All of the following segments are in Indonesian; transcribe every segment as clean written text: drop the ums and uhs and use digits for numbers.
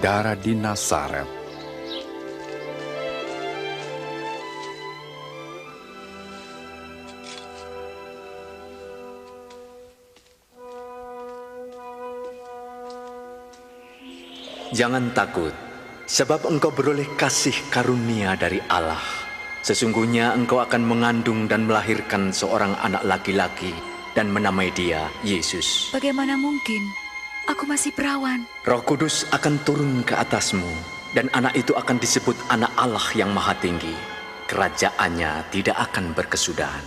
saudara di Nazaret. Jangan takut, sebab engkau beroleh kasih karunia dari Allah. Sesungguhnya engkau akan mengandung dan melahirkan seorang anak laki-laki dan menamai dia Yesus. Bagaimana mungkin? Aku masih perawan. Roh Kudus akan turun ke atasmu, dan anak itu akan disebut Anak Allah yang Maha Tinggi. Kerajaannya tidak akan berkesudahan.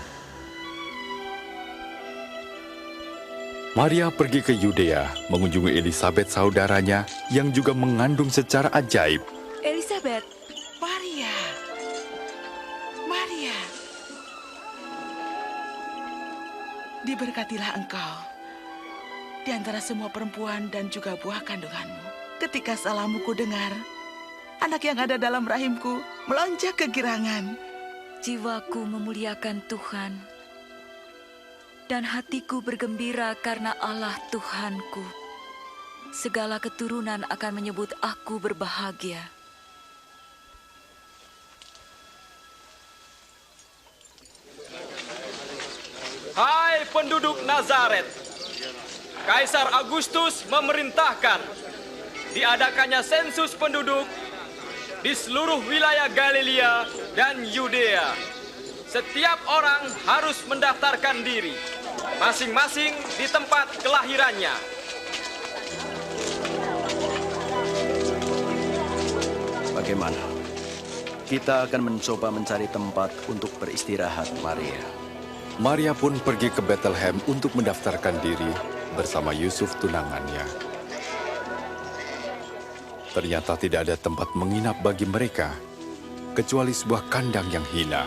Maria pergi ke Yudea, mengunjungi Elisabet saudaranya yang juga mengandung secara ajaib. Elisabet, Maria. Diberkatilah engkau di antara semua perempuan dan juga buah kandunganmu. Ketika salahmu ku dengar, anak yang ada dalam rahimku melonjak kegirangan. jiwaku memuliakan Tuhan, dan hatiku bergembira karena Allah Tuhanku. Segala keturunan akan menyebut aku berbahagia. Hai penduduk Nazaret, Kaisar Agustus memerintahkan diadakannya sensus penduduk di seluruh wilayah Galilea dan Yudea. Setiap orang harus mendaftarkan diri, masing-masing di tempat kelahirannya. Bagaimana? Kita akan mencoba mencari tempat untuk beristirahat, Maria. Maria pun pergi ke Bethlehem untuk mendaftarkan diri bersama Yusuf tunangannya. Ternyata tidak ada tempat menginap bagi mereka, kecuali sebuah kandang yang hina.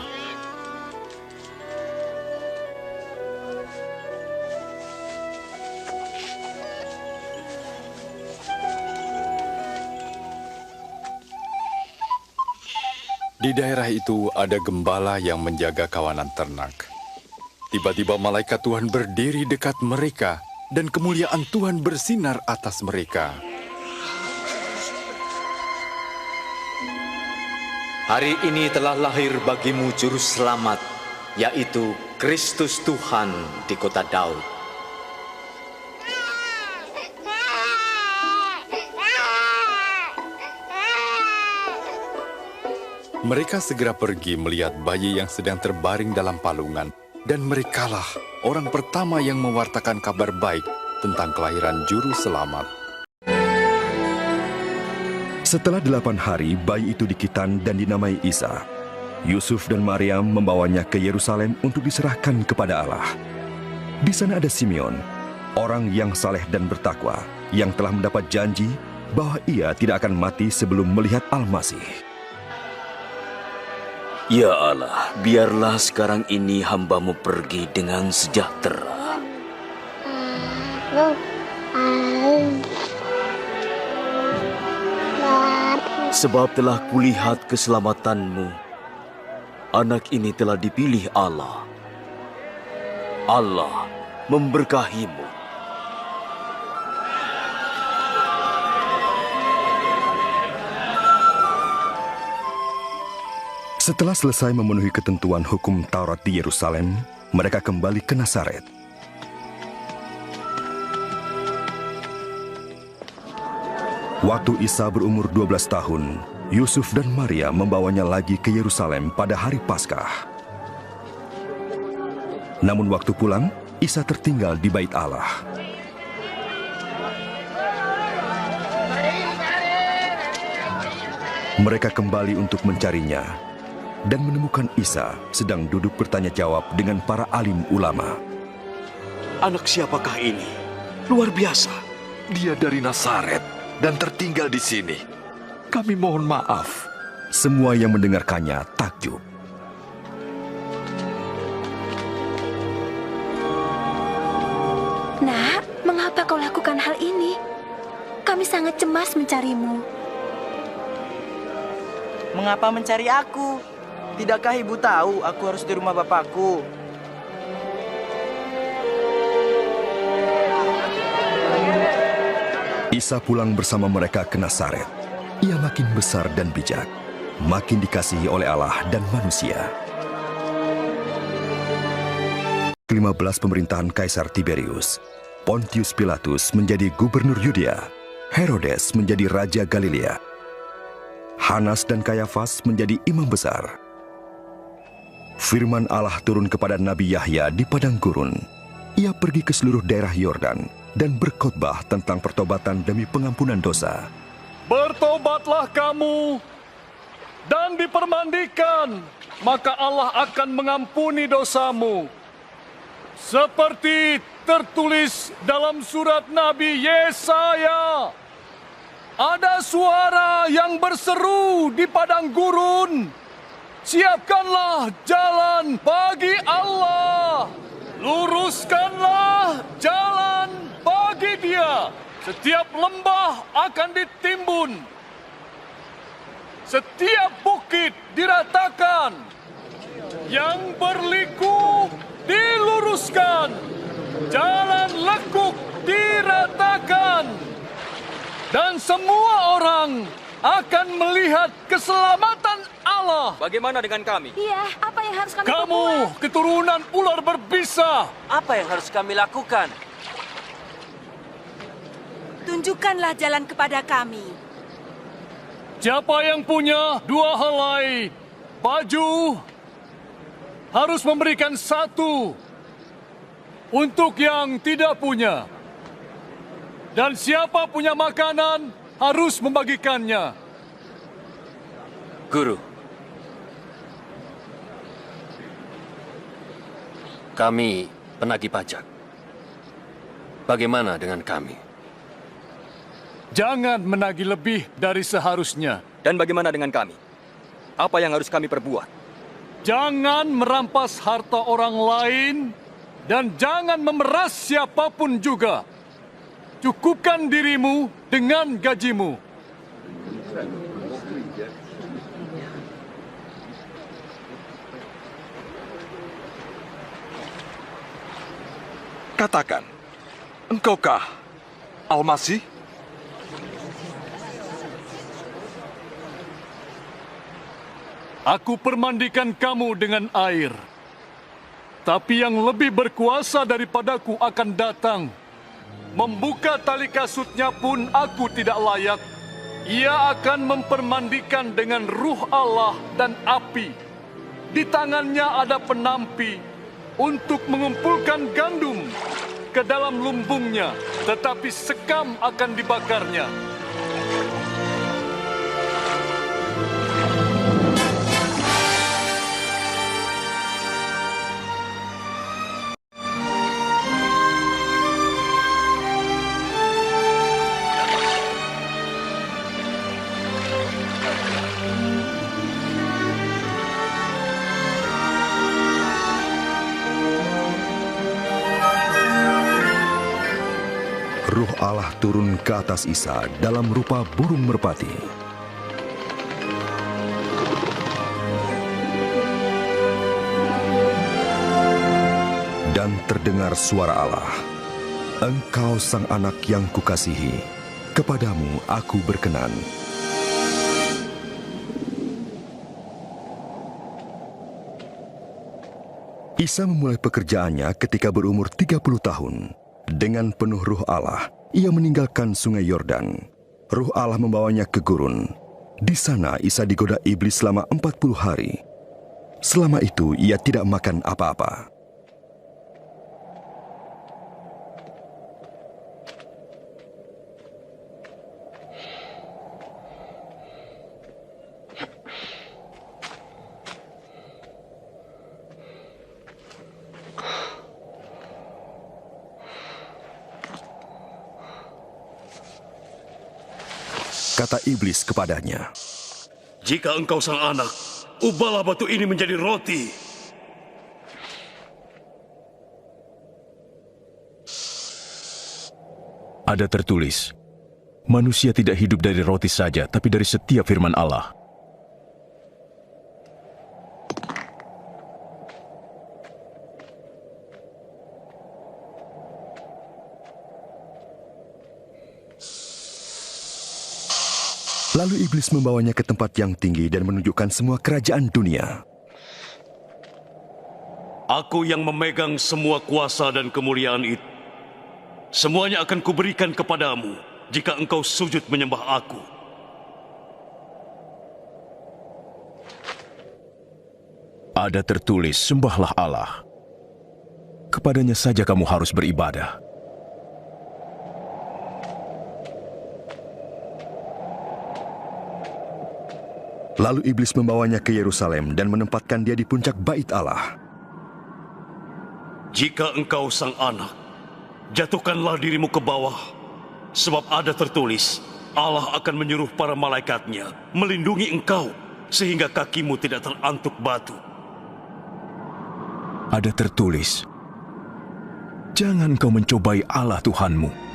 Di daerah itu ada gembala yang menjaga kawanan ternak. Tiba-tiba malaikat Tuhan berdiri dekat mereka, dan kemuliaan Tuhan bersinar atas mereka. Hari ini telah lahir bagimu Juru Selamat, yaitu Kristus Tuhan di kota Daud. Mereka segera pergi melihat bayi yang sedang terbaring dalam palungan, dan merekalah orang pertama yang mewartakan kabar baik tentang kelahiran Juru Selamat. Setelah 8 hari, bayi itu dikitan dan dinamai Isa. Yusuf dan Maryam membawanya ke Yerusalem untuk diserahkan kepada Allah. Di sana ada Simeon, orang yang saleh dan bertakwa, yang telah mendapat janji bahwa ia tidak akan mati sebelum melihat Al-Masih. Ya Allah, biarlah sekarang ini hamba-Mu pergi dengan sejahtera. Sebab telah kulihat keselamatan-Mu. Anak ini telah dipilih Allah. Allah memberkahi-Mu. Setelah selesai memenuhi ketentuan hukum Taurat di Yerusalem, mereka kembali ke Nazaret. Waktu Isa berumur 12 tahun, Yusuf dan Maria membawanya lagi ke Yerusalem pada hari Paskah. Namun waktu pulang, Isa tertinggal di Bait Allah. Mereka kembali untuk mencarinya, dan menemukan Isa sedang duduk bertanya jawab dengan para alim ulama. Anak siapakah ini? Luar biasa. Dia dari Nazaret dan tertinggal di sini. Kami mohon maaf. Semua yang mendengarkannya takjub. Nak, mengapa kau lakukan hal ini? Kami sangat cemas mencarimu. Mengapa mencari aku? Tidakkah ibu tahu aku harus di rumah bapakku? Isa pulang bersama mereka ke Nazaret. ia makin besar dan bijak, makin dikasihi oleh Allah dan manusia. 15 pemerintahan Kaisar Tiberius, Pontius Pilatus menjadi gubernur Yudea, Herodes menjadi raja Galilea, Hanas dan Kayafas menjadi imam besar. Firman Allah turun kepada Nabi Yahya di padang gurun. Ia pergi ke seluruh daerah Yordan dan berkhotbah tentang pertobatan demi pengampunan dosa. Bertobatlah kamu dan dipermandikan, maka Allah akan mengampuni dosamu. Seperti tertulis dalam surat Nabi Yesaya. Ada suara yang berseru di padang gurun, siapkanlah jalan bagi Allah. Luruskanlah jalan bagi Dia. Setiap lembah akan ditimbun. Setiap bukit diratakan. Yang berliku diluruskan. Jalan lekuk diratakan. Dan semua orang akan melihat keselamatan Allah. Bagaimana dengan kami? Iya, apa yang harus kami Kamu, perbuat? keturunan ular berbisa. Apa yang harus kami lakukan? Tunjukkanlah jalan kepada kami. Siapa yang punya 2 helai baju harus memberikan 1 untuk yang tidak punya. Dan siapa punya makanan harus membagikannya. Guru, kami penagih pajak. Bagaimana dengan kami? Jangan menagih lebih dari seharusnya. Dan bagaimana dengan kami? Apa yang harus kami perbuat? Jangan merampas harta orang lain dan jangan memeras siapapun juga. Cukupkan dirimu dengan gajimu. Katakan, engkaukah Al-Masih? Aku permandikan kamu dengan air. Tapi yang lebih berkuasa daripadaku akan datang. Membuka tali kasutnya pun aku tidak layak. Ia akan mempermandikan dengan ruh Allah dan api. Di tangannya ada penampi untuk mengumpulkan gandum ke dalam lumbungnya, tetapi sekam akan dibakarnya. Ruh Allah turun ke atas Isa dalam rupa burung merpati. Dan terdengar suara Allah, "Engkau sang anak yang kukasihi, kepadamu aku berkenan." Isa memulai pekerjaannya ketika berumur 30 tahun. Dengan penuh ruh Allah, ia meninggalkan sungai Yordan. Ruh Allah membawanya ke gurun. Di sana Isa digoda iblis selama 40 hari. Selama itu ia tidak makan apa-apa. Kata iblis kepadanya, "Jika engkau sang anak, ubahlah batu ini menjadi roti." Ada tertulis, manusia tidak hidup dari roti saja, tapi dari setiap firman Allah. Lalu iblis membawanya ke tempat yang tinggi dan menunjukkan semua kerajaan dunia. Aku yang memegang semua kuasa dan kemuliaan itu. Semuanya akan kuberikan kepadamu jika engkau sujud menyembah aku. Ada tertulis, sembahlah Allah. Kepadanya saja kamu harus beribadah. Lalu iblis membawanya ke Yerusalem dan menempatkan dia di puncak bait Allah. Jika engkau sang anak, jatuhkanlah dirimu ke bawah, sebab ada tertulis, Allah akan menyuruh para malaikatnya melindungi engkau, sehingga kakimu tidak terantuk batu. Ada tertulis, jangan kau mencobai Allah Tuhanmu.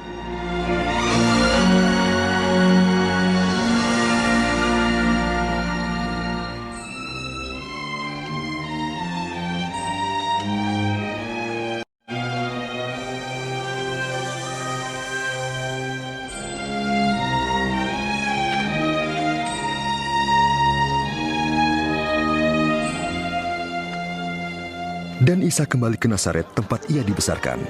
Dan Isa kembali ke Nazaret, tempat ia dibesarkan.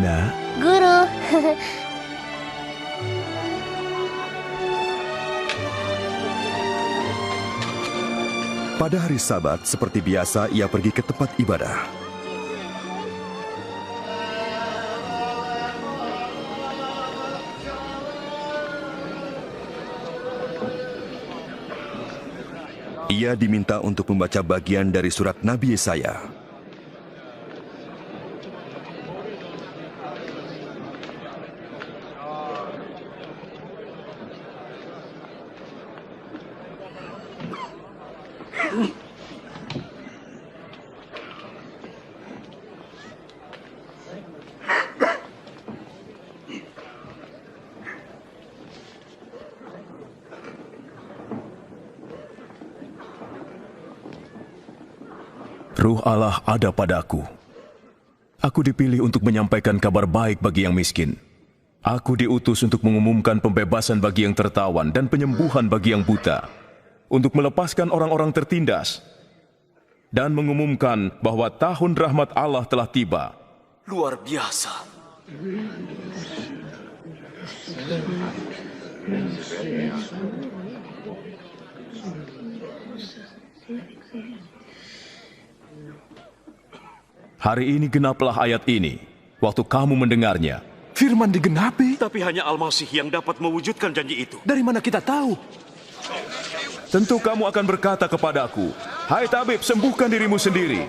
Nah, Guru. Pada hari Sabat, seperti biasa, ia pergi ke tempat ibadah. Ia diminta untuk membaca bagian dari surat Nabi Yesaya. Ruh Allah ada padaku. Aku dipilih untuk menyampaikan kabar baik bagi yang miskin. Aku diutus untuk mengumumkan pembebasan bagi yang tertawan dan penyembuhan bagi yang buta, untuk melepaskan orang-orang tertindas, dan mengumumkan bahwa tahun rahmat Allah telah tiba. Luar biasa. Hari ini genaplah ayat ini, waktu kamu mendengarnya. Firman digenapi? Tapi hanya Al-Masih yang dapat mewujudkan janji itu. Dari mana kita tahu? Tentu kamu akan berkata kepadaku, hai tabib, sembuhkan dirimu sendiri.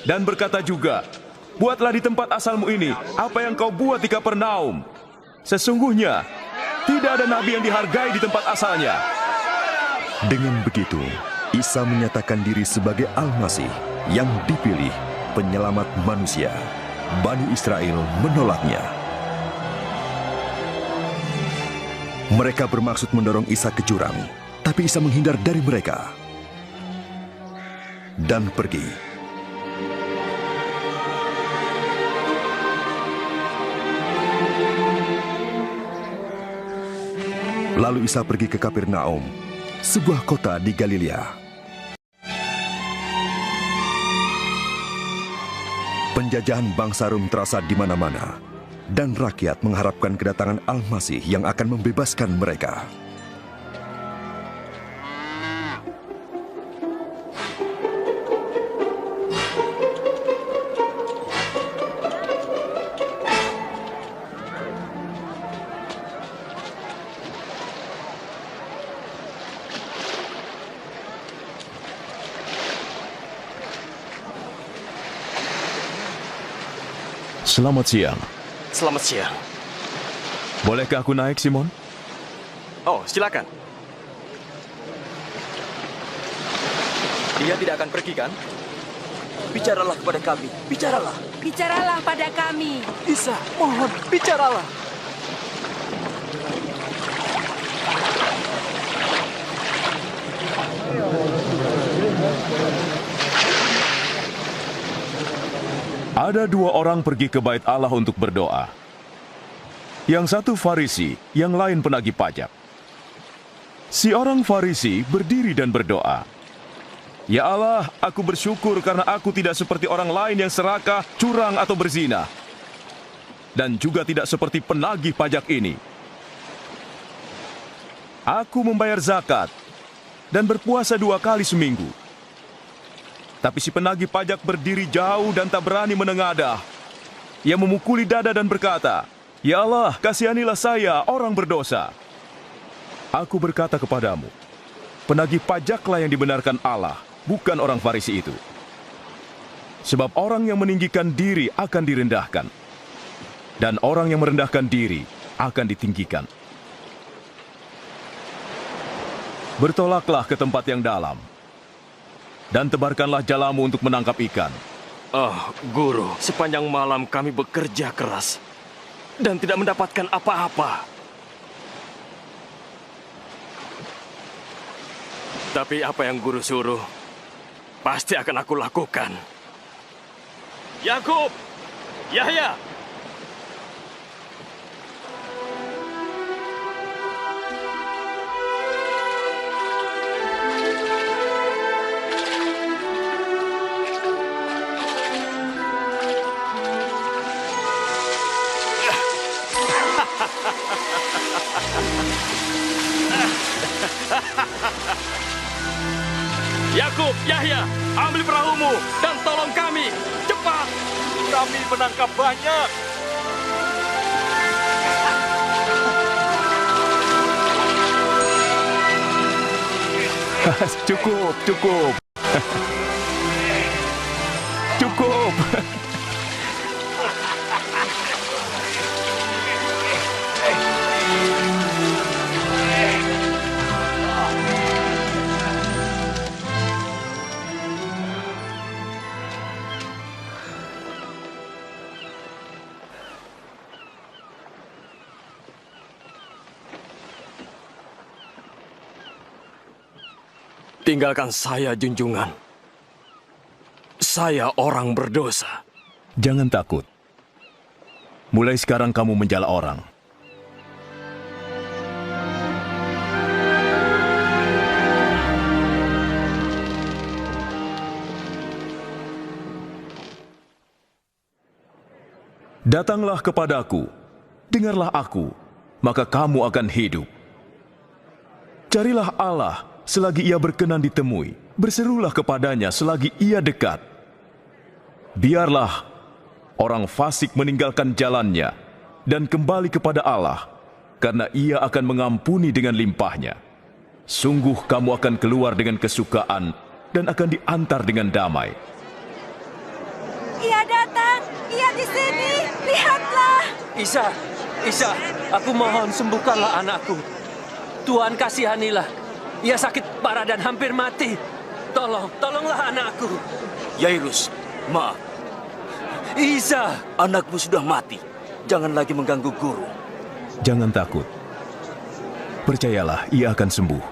Dan berkata juga, buatlah di tempat asalmu ini apa yang kau buat di Kapernaum. Sesungguhnya, tidak ada nabi yang dihargai di tempat asalnya. Dengan begitu, Isa menyatakan diri sebagai Al-Masih yang dipilih, penyelamat manusia. Bani Israel menolaknya. Mereka bermaksud mendorong Isa ke jurang, tapi Isa menghindar dari mereka dan pergi. Lalu Isa pergi ke Kapernaum, sebuah kota di Galilea. Penjajahan bangsa Rom terasa di mana-mana, dan rakyat mengharapkan kedatangan Al-Masih yang akan membebaskan mereka. Selamat siang. Selamat siang. Bolehkah aku naik, Simon? Oh, silakan. Dia tidak akan pergi, kan? Bicaralah kepada kami, bicaralah. bicaralah pada kami. Isa, mohon, bicaralah. Ada dua orang pergi ke bait Allah untuk berdoa. Yang satu Farisi, yang lain penagih pajak. Si orang Farisi berdiri dan berdoa, "Ya Allah, aku bersyukur karena aku tidak seperti orang lain yang serakah, curang atau berzina. Dan juga tidak seperti penagih pajak ini. Aku membayar zakat dan berpuasa 2 kali seminggu." Tapi si penagih pajak berdiri jauh dan tak berani menengadah. Ia memukuli dada dan berkata, "Ya Allah, kasihanilah saya, orang berdosa." Aku berkata kepadamu, penagih pajaklah yang dibenarkan Allah, bukan orang Farisi itu. Sebab orang yang meninggikan diri akan direndahkan, dan orang yang merendahkan diri akan ditinggikan. Bertolaklah ke tempat yang dalam, dan tebarkanlah jalamu untuk menangkap ikan. Guru, sepanjang malam kami bekerja keras dan tidak mendapatkan apa-apa. Tapi apa yang guru suruh, pasti akan aku lakukan. Yakub, Yahya, Yakub, Yahya, ambil perahumu dan tolong kami. Cepat! Kami menangkap banyak. Cukup, cukup. Cukup. Tinggalkan saya, junjungan. Saya orang berdosa. Jangan takut. Mulai sekarang kamu menjala orang. Datanglah kepadaku, dengarlah aku, maka kamu akan hidup. Carilah Allah selagi ia berkenan ditemui, berserulah kepadanya selagi ia dekat. Biarlah orang fasik meninggalkan jalannya dan kembali kepada Allah, karena ia akan mengampuni dengan limpahnya. Sungguh kamu akan keluar dengan kesukaan dan akan diantar dengan damai. Ia datang, ia di sini, lihatlah. Isa, aku mohon sembuhkanlah anakku. Tuhan kasihanilah. Ia sakit parah dan hampir mati. Tolonglah anakku. Yairus, maaf. Isa, anakmu sudah mati. Jangan lagi mengganggu guru. Jangan takut. Percayalah, ia akan sembuh.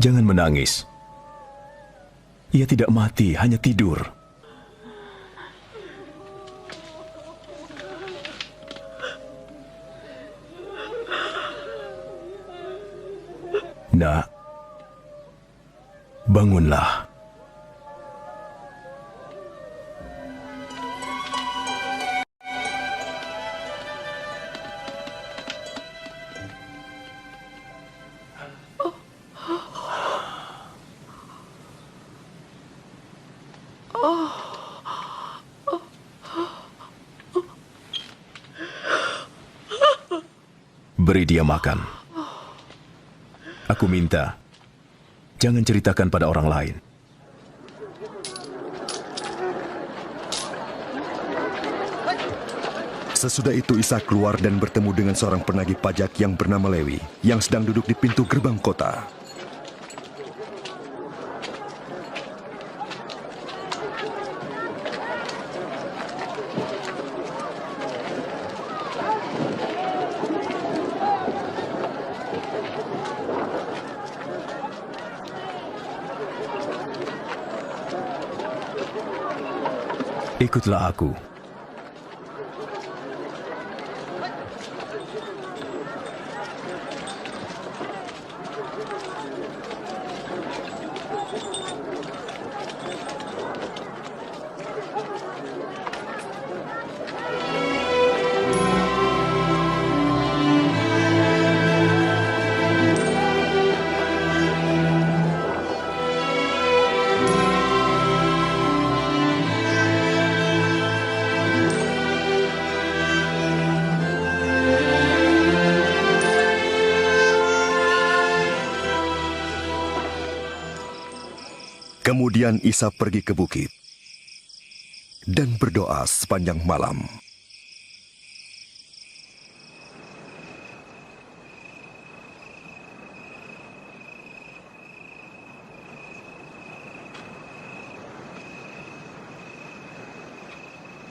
Jangan menangis. Ia tidak mati, hanya tidur. Nak, bangunlah. Beri dia makan. Aku minta, jangan ceritakan pada orang lain. Sesudah itu Isa keluar dan bertemu dengan seorang penagih pajak yang bernama Lewi, yang sedang duduk di pintu gerbang kota. Ikutlah aku. Kemudian Isa pergi ke bukit dan berdoa sepanjang malam.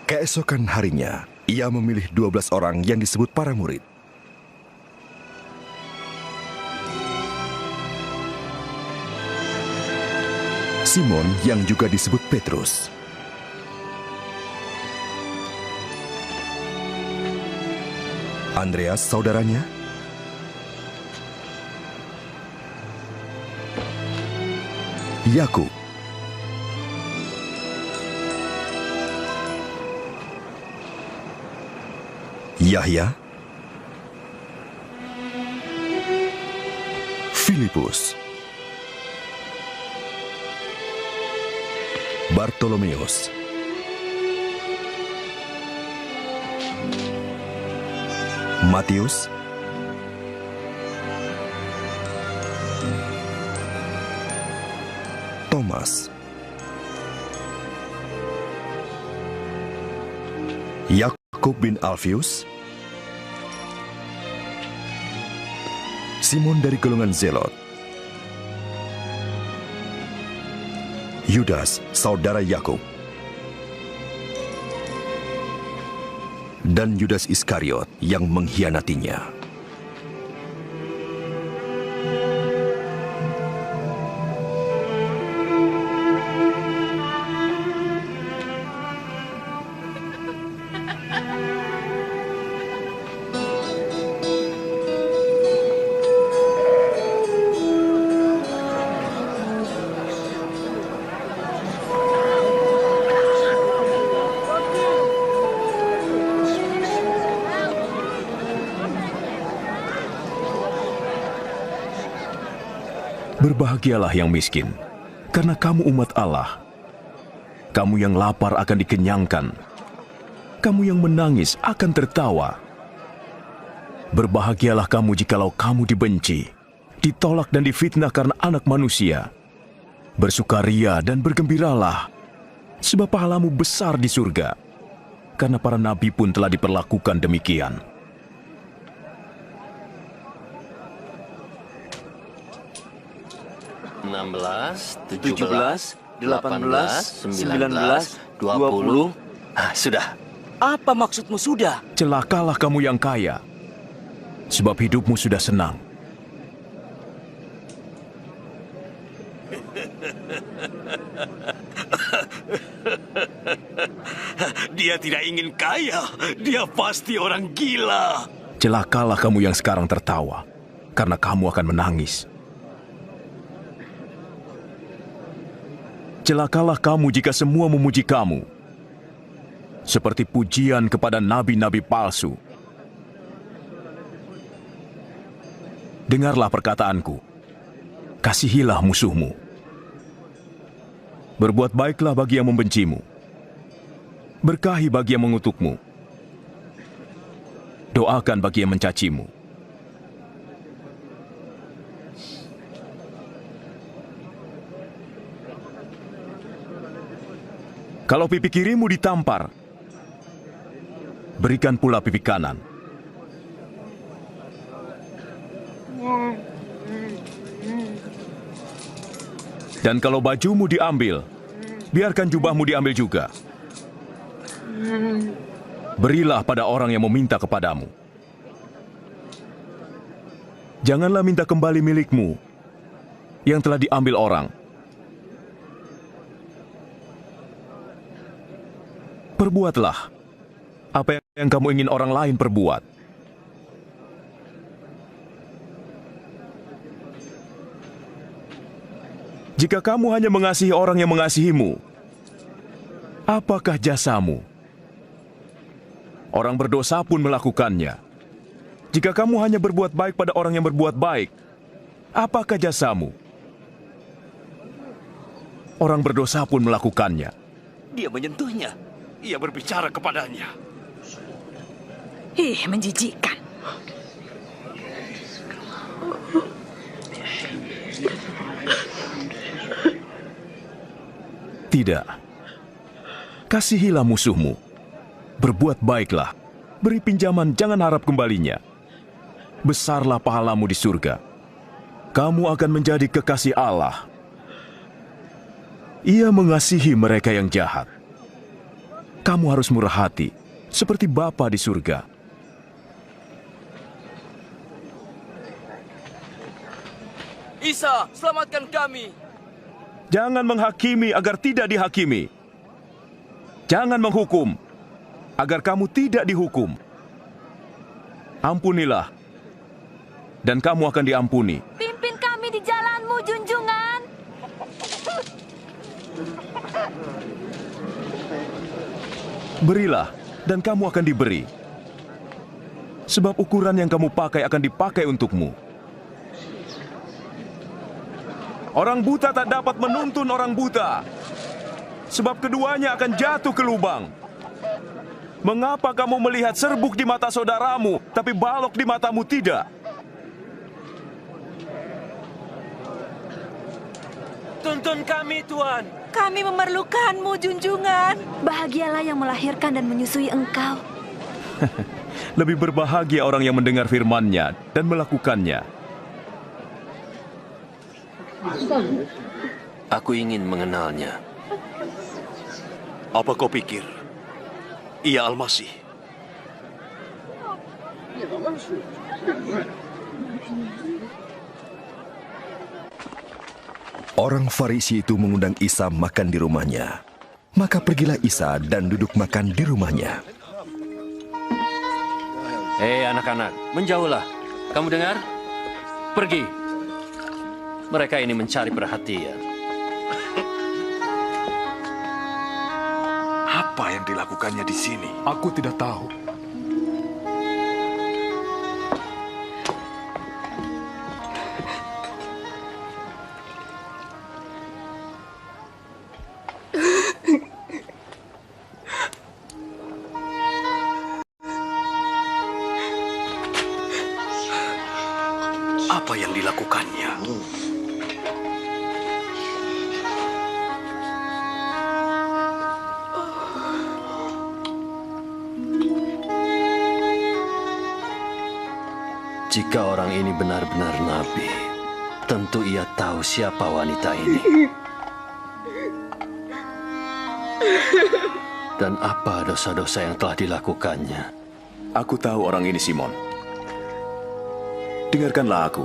Keesokan harinya, ia memilih 12 orang yang disebut para murid. Simon yang juga disebut Petrus, Andreas saudaranya, Yakub, Yahya, Filipus, Bartolomeus, Matius, Thomas, Yakub bin Alfius, Simon dari golongan Zelot, Yudas, saudara Yakub, dan Yudas Iskariot yang mengkhianatinya. Berbahagialah yang miskin, karena kamu umat Allah. Kamu yang lapar akan dikenyangkan. Kamu yang menangis akan tertawa. Berbahagialah kamu jikalau kamu dibenci, ditolak dan difitnah karena Anak Manusia. Bersukaria dan bergembiralah, sebab pahalamu besar di surga, karena para nabi pun telah diperlakukan demikian. Belas, 17, 18, 19, 20. Sudah. Apa maksudmu sudah? Celakalah kamu yang kaya, sebab hidupmu sudah senang. Dia tidak ingin kaya, dia pasti orang gila. Celakalah kamu yang sekarang tertawa, karena kamu akan menangis. Celakalah kamu jika semua memuji kamu, seperti pujian kepada nabi-nabi palsu. Dengarlah perkataanku, kasihilah musuhmu. Berbuat baiklah bagi yang membencimu. Berkahi bagi yang mengutukmu. Doakan bagi yang mencacimu. Kalau pipi kirimu ditampar, berikan pula pipi kanan. Dan kalau bajumu diambil, biarkan jubahmu diambil juga. Berilah pada orang yang meminta kepadamu. Janganlah minta kembali milikmu yang telah diambil orang. Perbuatlah apa yang kamu ingin orang lain perbuat. Jika kamu hanya mengasihi orang yang mengasihimu, apakah jasamu? Orang berdosa pun melakukannya. Jika kamu hanya berbuat baik pada orang yang berbuat baik, apakah jasamu? Orang berdosa pun melakukannya. Dia menyentuhnya. Ia berbicara kepadanya. Ih, menjijikkan. Tidak. Kasihilah musuhmu. Berbuat baiklah. Beri pinjaman, jangan harap kembalinya. Besarlah pahalamu di surga. Kamu akan menjadi kekasih Allah. Ia mengasihi mereka yang jahat. Kamu harus murah hati, seperti Bapa di surga. Isa, selamatkan kami. Jangan menghakimi agar tidak dihakimi. Jangan menghukum agar kamu tidak dihukum. Ampunilah, dan kamu akan diampuni. Pimpin kami di jalanmu, junjungan. Berilah, dan kamu akan diberi. Sebab ukuran yang kamu pakai akan dipakai untukmu. Orang buta tak dapat menuntun orang buta, sebab keduanya akan jatuh ke lubang. Mengapa kamu melihat serbuk di mata saudaramu, tapi balok di matamu tidak? Tuntun kami, Tuan. Kami memerlukanmu, junjungan. Bahagialah yang melahirkan dan menyusui engkau. Lebih berbahagia orang yang mendengar firman-Nya dan melakukannya. Aku ingin mengenalnya. Apa kau pikir? Ia Al-Masih. Orang Farisi itu mengundang Isa makan di rumahnya. Maka pergilah Isa dan duduk makan di rumahnya. Hei anak-anak, menjauhlah. Kamu dengar? Pergi. Mereka ini mencari perhatian. Apa yang dilakukannya di sini? Aku tidak tahu. Apa yang dilakukannya? Jika orang ini benar-benar nabi, tentu ia tahu siapa wanita ini. Dan apa dosa-dosa yang telah dilakukannya. Aku tahu orang ini, Simon. Dengarkanlah aku.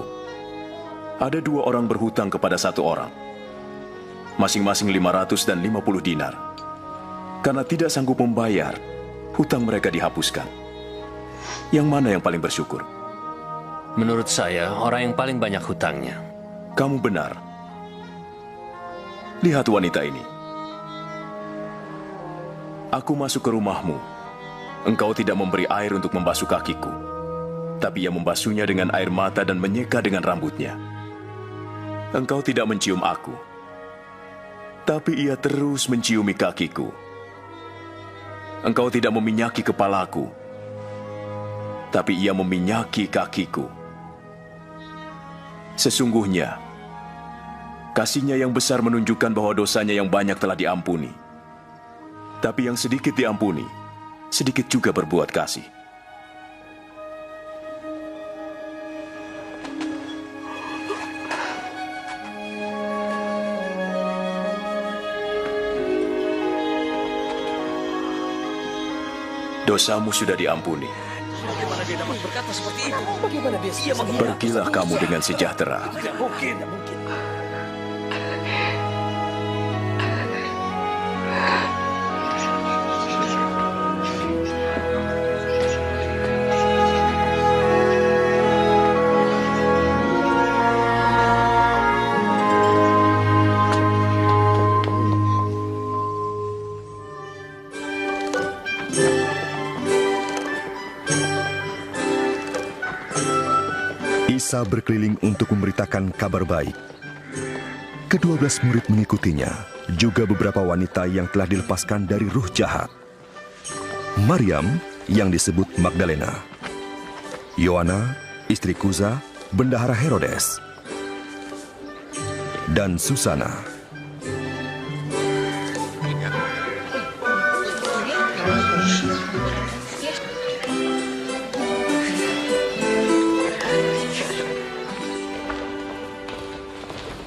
Ada 2 orang berhutang kepada 1 orang. Masing-masing 500 dan 50 dinar. Karena tidak sanggup membayar, hutang mereka dihapuskan. Yang mana yang paling bersyukur? Menurut saya, orang yang paling banyak hutangnya. Kamu benar. Lihat wanita ini. Aku masuk ke rumahmu. Engkau tidak memberi air untuk membasuh kakiku, tapi ia membasuhnya dengan air mata dan menyeka dengan rambutnya. Engkau tidak mencium aku, tapi ia terus menciumi kakiku. Engkau tidak meminyaki kepalaku, tapi ia meminyaki kakiku. Sesungguhnya, kasihnya yang besar menunjukkan bahwa dosanya yang banyak telah diampuni. Tapi yang sedikit diampuni, sedikit juga berbuat kasih. Dosamu sudah diampuni. Bagaimana dia dapat berkata seperti itu? Bagaimana dia menghina? Pergilah kamu dengan sejahtera. Tidak mungkin, tidak mungkin. Isa berkeliling untuk memberitakan kabar baik. Ke-12 murid mengikutinya, juga beberapa wanita yang telah dilepaskan dari ruh jahat. Maryam, yang disebut Magdalena. Yohana, istri Kuza, bendahara Herodes. Dan Susana.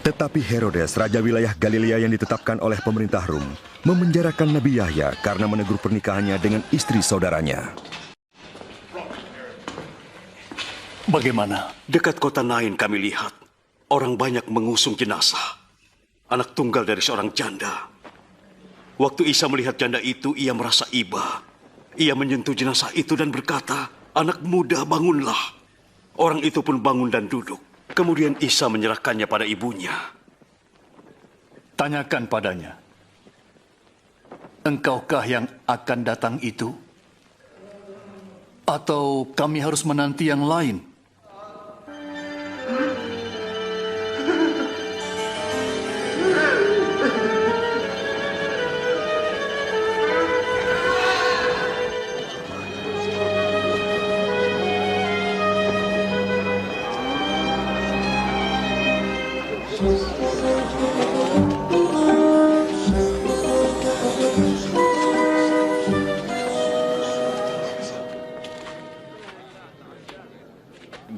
Tetapi Herodes, raja wilayah Galilea yang ditetapkan oleh pemerintah Rum, memenjarakan Nabi Yahya karena menegur pernikahannya dengan istri saudaranya. Bagaimana? Dekat kota Nain kami lihat, orang banyak mengusung jenazah. Anak tunggal dari seorang janda. Waktu Isa melihat janda itu, ia merasa iba. Ia menyentuh jenazah itu dan berkata, "Anak muda, bangunlah." Orang itu pun bangun dan duduk. Kemudian Isa menyerahkannya pada ibunya. Tanyakan padanya, engkaukah yang akan datang itu? Atau kami harus menanti yang lain?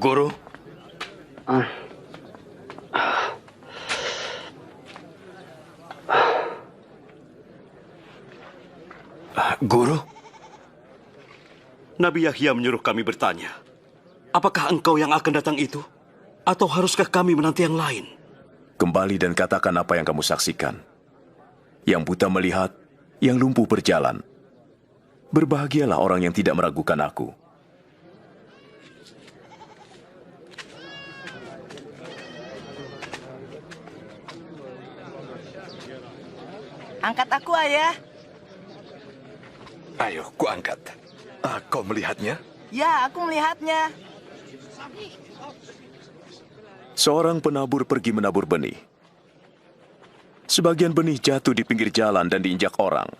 Guru? Guru? Nabi Yahya menyuruh kami bertanya, apakah engkau yang akan datang itu? Atau haruskah kami menanti yang lain? Kembali dan katakan apa yang kamu saksikan. Yang buta melihat, yang lumpuh berjalan. Berbahagialah orang yang tidak meragukan aku. Angkat aku, Ayah. Ayo, ku angkat. Kau melihatnya? Ya, aku melihatnya. Seorang penabur pergi menabur benih. Sebagian benih jatuh di pinggir jalan dan diinjak orang.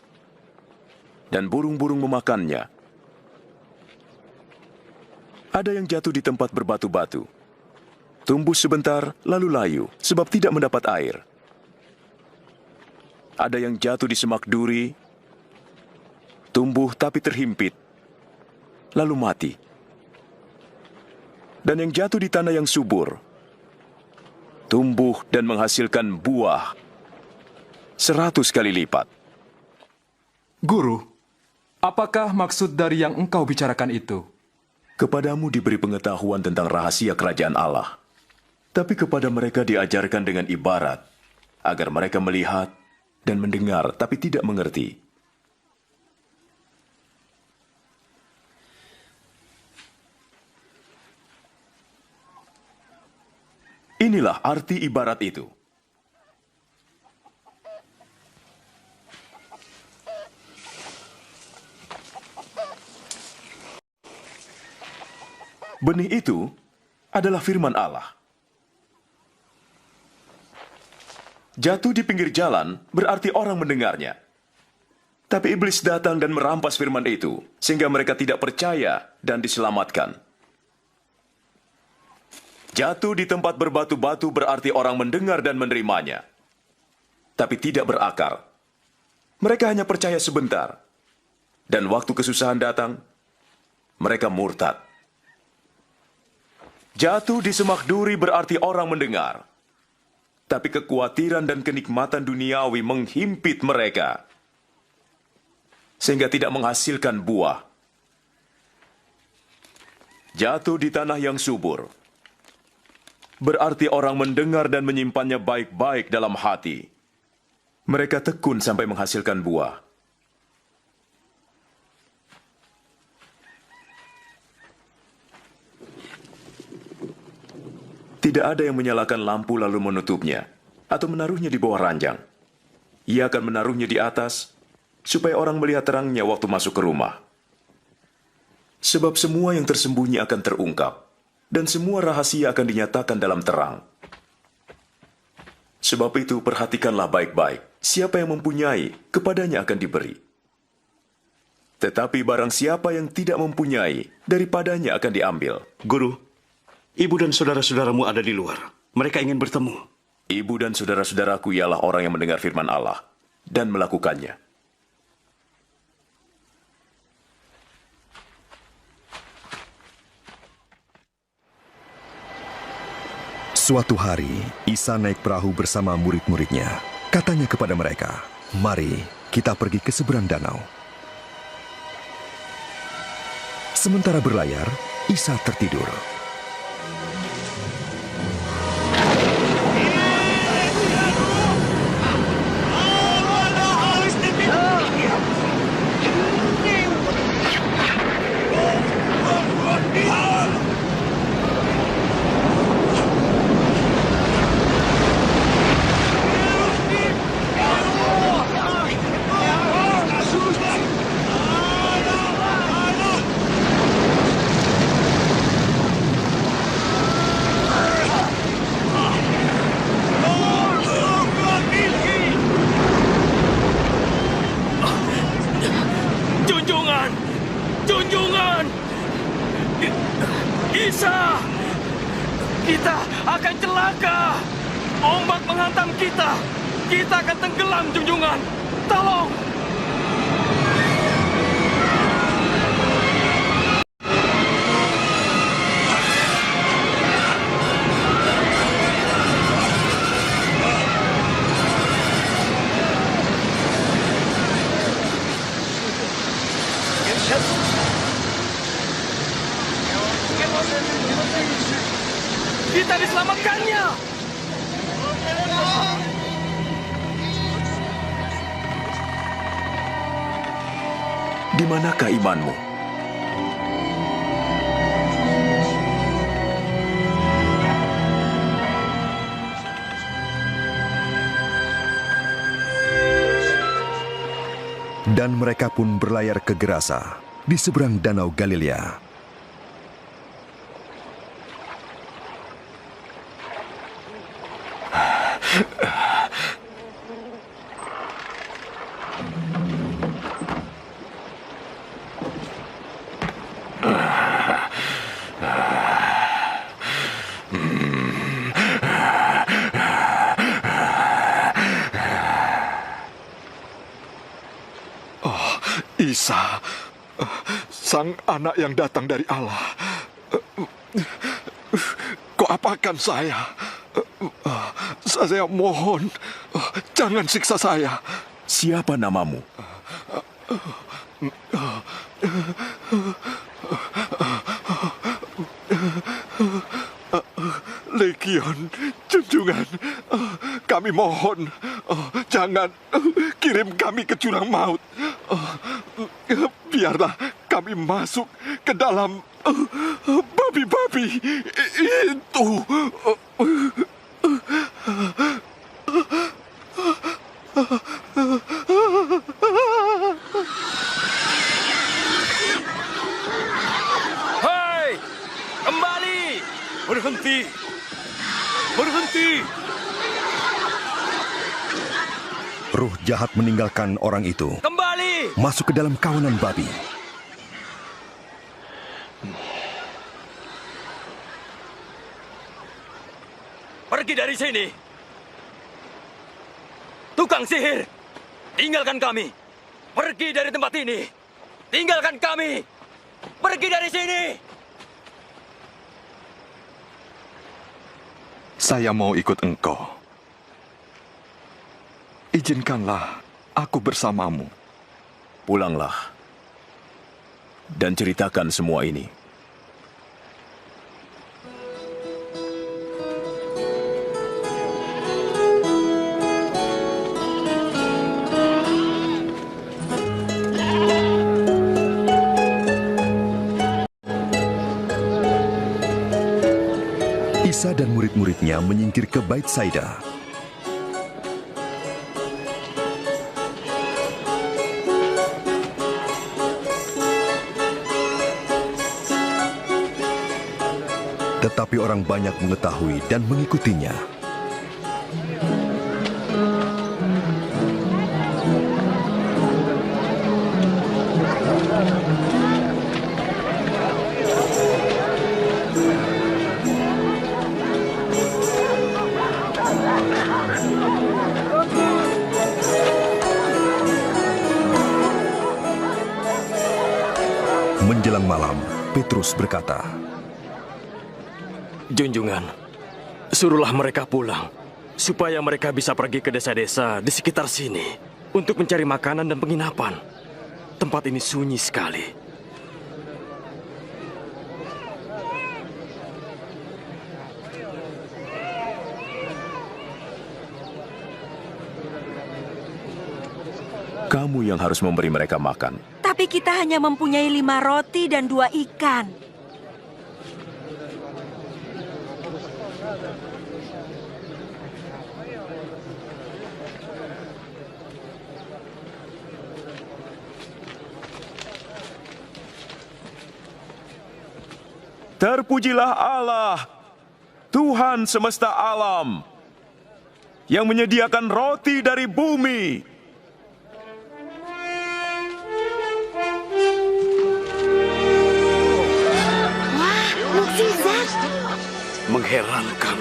Dan burung-burung memakannya. Ada yang jatuh di tempat berbatu-batu. Tumbuh sebentar, lalu layu, sebab tidak mendapat air. Ada yang jatuh di semak duri, tumbuh tapi terhimpit, lalu mati. Dan yang jatuh di tanah yang subur, tumbuh dan menghasilkan buah 100 kali lipat. Guru, apakah maksud dari yang engkau bicarakan itu? Kepadamu diberi pengetahuan tentang rahasia kerajaan Allah. Tapi kepada mereka diajarkan dengan ibarat, agar mereka melihat dan mendengar, tapi tidak mengerti. Inilah arti ibarat itu. Benih itu adalah firman Allah. Jatuh di pinggir jalan berarti orang mendengarnya. Tapi iblis datang dan merampas firman itu, sehingga mereka tidak percaya dan diselamatkan. Jatuh di tempat berbatu-batu berarti orang mendengar dan menerimanya, tapi tidak berakar. Mereka hanya percaya sebentar, dan waktu kesusahan datang, mereka murtad. Jatuh di semak duri berarti orang mendengar, tapi kekhawatiran dan kenikmatan duniawi menghimpit mereka, sehingga tidak menghasilkan buah. Jatuh di tanah yang subur, berarti orang mendengar dan menyimpannya baik-baik dalam hati. Mereka tekun sampai menghasilkan buah. Tidak ada yang menyalakan lampu lalu menutupnya, atau menaruhnya di bawah ranjang. Ia akan menaruhnya di atas, supaya orang melihat terangnya waktu masuk ke rumah. Sebab semua yang tersembunyi akan terungkap, dan semua rahasia akan dinyatakan dalam terang. Sebab itu perhatikanlah baik-baik, siapa yang mempunyai, kepadanya akan diberi. Tetapi barang siapa yang tidak mempunyai, daripadanya akan diambil. Guru, ibu dan saudara-saudaramu ada di luar. Mereka ingin bertemu. Ibu dan saudara-saudaraku ialah orang yang mendengar firman Allah dan melakukannya. Suatu hari, Isa naik perahu bersama murid-muridnya. Katanya kepada mereka, "Mari kita pergi ke seberang danau." Sementara berlayar, Isa tertidur. Junjungan! Isa! Kita akan celaka! Ombak menghantam kita! Kita akan tenggelam, Junjungan! Tolong! Kita diselamatkannya! Di manakah imanmu? Dan mereka pun berlayar ke Gerasa, di seberang danau Galilea. Isa, sang anak yang datang dari Allah. Kau apakan saya? Saya mohon, jangan siksa saya. Siapa namamu? Legion, junjungan, kami mohon, jangan kirim kami ke jurang maut. Biarlah kami masuk ke dalam babi-babi itu. Ruh jahat meninggalkan orang itu. Kembali! Masuk ke dalam kawanan babi. Pergi dari sini. Tukang sihir, tinggalkan kami. Pergi dari tempat ini. Tinggalkan kami. Pergi dari sini. Saya mau ikut engkau. Izinkanlah aku bersamamu. Pulanglah dan ceritakan semua ini. Isa dan murid-muridnya menyingkir ke Bait Saida. Tetapi orang banyak mengetahui dan mengikutinya. Menjelang malam, Petrus berkata, Junjungan, suruhlah mereka pulang, supaya mereka bisa pergi ke desa-desa di sekitar sini untuk mencari makanan dan penginapan. Tempat ini sunyi sekali. Kamu yang harus memberi mereka makan. Tapi kita hanya mempunyai 5 roti dan 2 ikan. Terpujilah Allah, Tuhan semesta alam, yang menyediakan roti dari bumi. Wah, mukjizat! Mengherankan.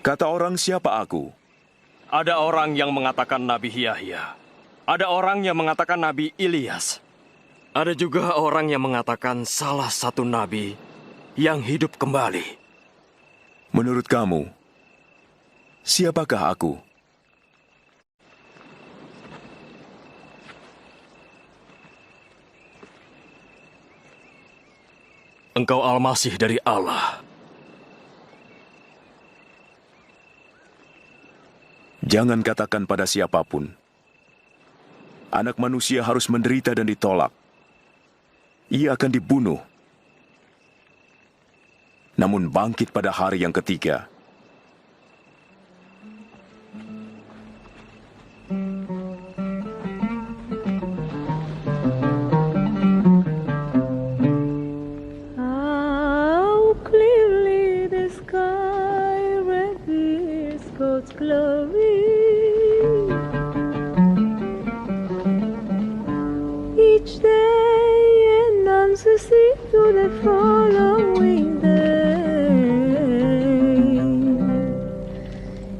Kata orang, siapa aku? Ada orang yang mengatakan Nabi Yahya. Ada orang yang mengatakan Nabi Ilyas. Ada juga orang yang mengatakan salah satu nabi yang hidup kembali. Menurut kamu, siapakah aku? Engkau Al-Masih dari Allah. Jangan katakan pada siapapun. Anak manusia harus menderita dan ditolak. Ia akan dibunuh. Namun bangkit pada hari yang ketiga. How clearly the sky reveals God's glory. Each day announces it to the following day.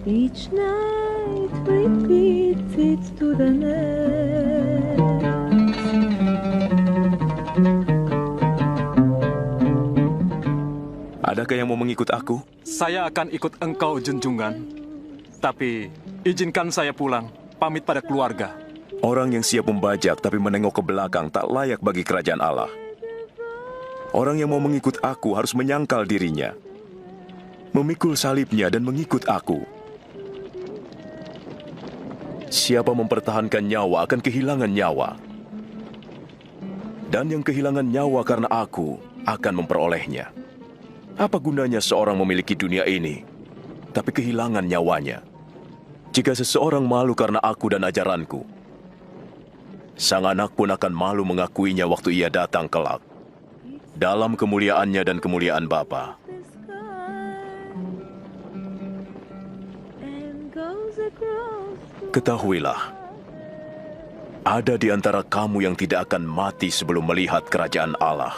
Each night repeats it to the next. Adakah yang mau mengikut aku? Saya akan ikut engkau, junjungan. Tapi izinkan saya pulang, pamit pada keluarga. Orang yang siap membajak tapi menengok ke belakang tak layak bagi kerajaan Allah. Orang yang mau mengikut aku harus menyangkal dirinya, memikul salibnya dan mengikut aku. Siapa mempertahankan nyawa akan kehilangan nyawa. Dan yang kehilangan nyawa karena aku akan memperolehnya. Apa gunanya seorang memiliki dunia ini, tapi kehilangan nyawanya? Jika seseorang malu karena aku dan ajaranku, sang anak pun akan malu mengakuinya waktu ia datang kelak, dalam kemuliaannya dan kemuliaan Bapa. Ketahuilah, ada di antara kamu yang tidak akan mati sebelum melihat kerajaan Allah.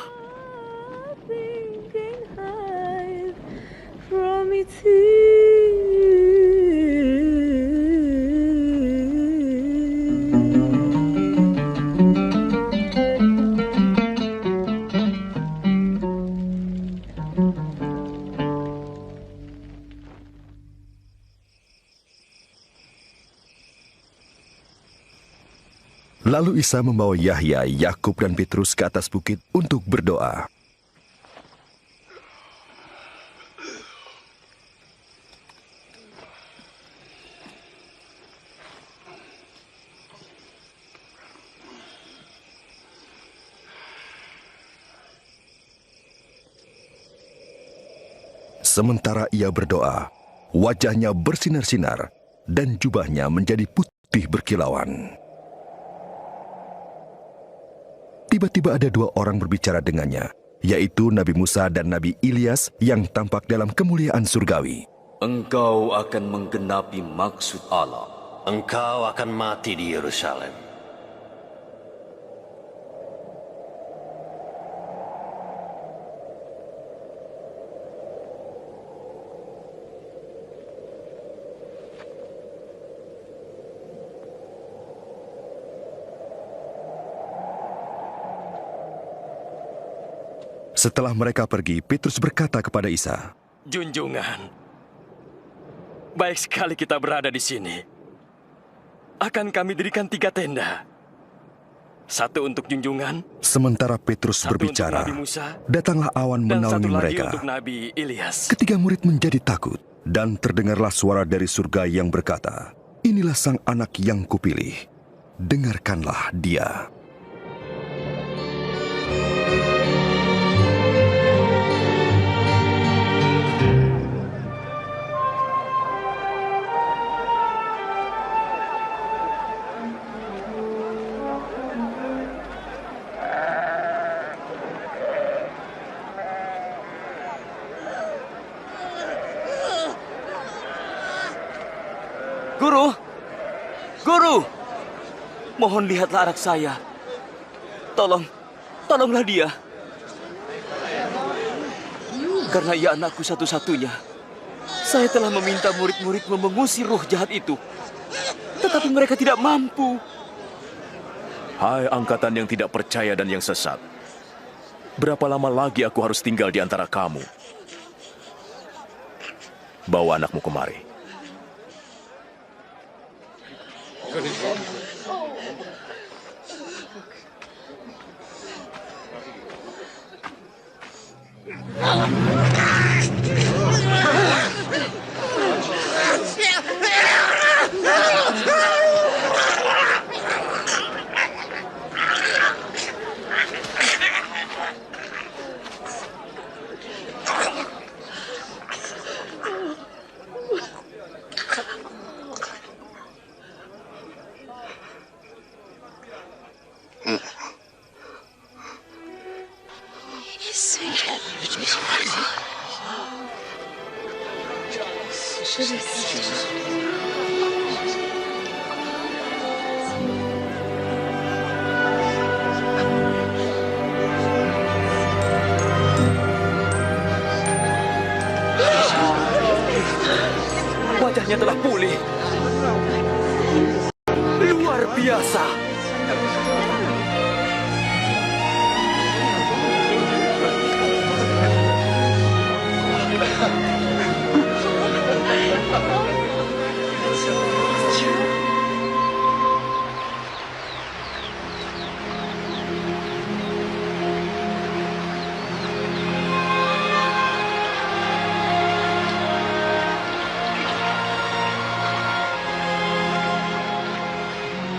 Lalu Isa membawa Yahya, Yakub, dan Petrus ke atas bukit untuk berdoa. Sementara ia berdoa, wajahnya bersinar-sinar dan jubahnya menjadi putih berkilauan. Tiba-tiba ada dua orang berbicara dengannya, yaitu Nabi Musa dan Nabi Ilyas yang tampak dalam kemuliaan surgawi. Engkau akan menggenapi maksud Allah. Engkau akan mati di Yerusalem. Setelah mereka pergi, Petrus berkata kepada Isa, Junjungan, baik sekali kita berada di sini. Akan kami dirikan 3 tenda. 1 untuk junjungan. Sementara Petrus 1 berbicara, untuk Nabi Musa, datanglah awan dan 1 menaungi lagi mereka. untuk Nabi Ilyas. Ketiga murid menjadi takut, dan terdengarlah suara dari surga yang berkata, Inilah sang anak yang kupilih, dengarkanlah dia. Guru! Guru! Mohon lihatlah anak saya. Tolonglah dia. Karena ia anakku satu-satunya. Saya telah meminta murid-muridmu mengusir roh jahat itu. Tetapi mereka tidak mampu. Hai angkatan yang tidak percaya dan yang sesat. Berapa lama lagi aku harus tinggal di antara kamu? Bawa anakmu kemari. Wajahnya telah pulih. Luar biasa.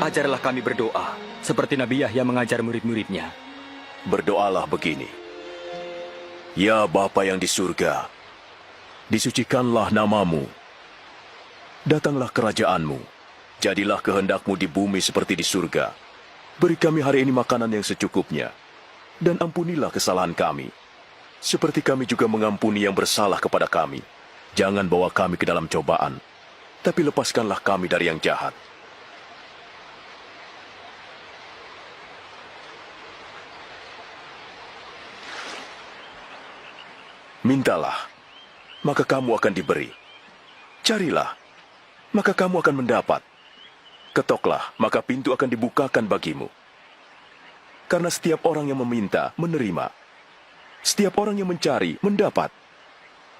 ajarlah kami berdoa, seperti Nabi Yahya mengajar murid-muridnya. Berdoalah begini. Ya Bapa yang di surga, disucikanlah namamu. Datanglah kerajaanmu. Jadilah kehendakmu di bumi seperti di surga. Beri kami hari ini makanan yang secukupnya. Dan ampunilah kesalahan kami, seperti kami juga mengampuni yang bersalah kepada kami. Jangan bawa kami ke dalam cobaan, tapi lepaskanlah kami dari yang jahat. Mintalah, maka kamu akan diberi. Carilah, maka kamu akan mendapat. Ketoklah, maka pintu akan dibukakan bagimu. Karena setiap orang yang meminta, menerima. Setiap orang yang mencari, mendapat.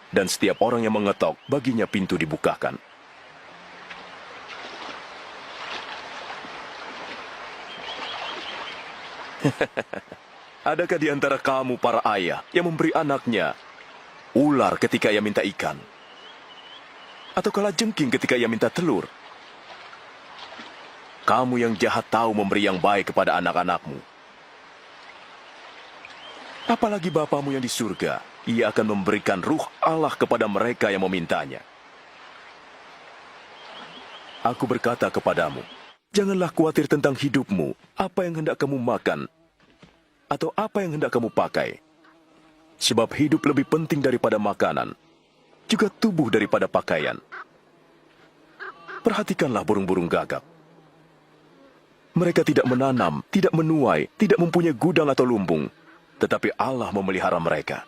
Dan setiap orang yang mengetok, baginya pintu dibukakan. Adakah di antara kamu para ayah yang memberi anaknya ular ketika ia minta ikan? Atau kalajengking ketika ia minta telur? Kamu yang jahat tahu memberi yang baik kepada anak-anakmu. Apalagi Bapamu yang di surga, ia akan memberikan ruh Allah kepada mereka yang memintanya. Aku berkata kepadamu, janganlah khawatir tentang hidupmu, apa yang hendak kamu makan, atau apa yang hendak kamu pakai. Sebab hidup lebih penting daripada makanan, juga tubuh daripada pakaian. Perhatikanlah burung-burung gagak. Mereka tidak menanam, tidak menuai, tidak mempunyai gudang atau lumbung, tetapi Allah memelihara mereka.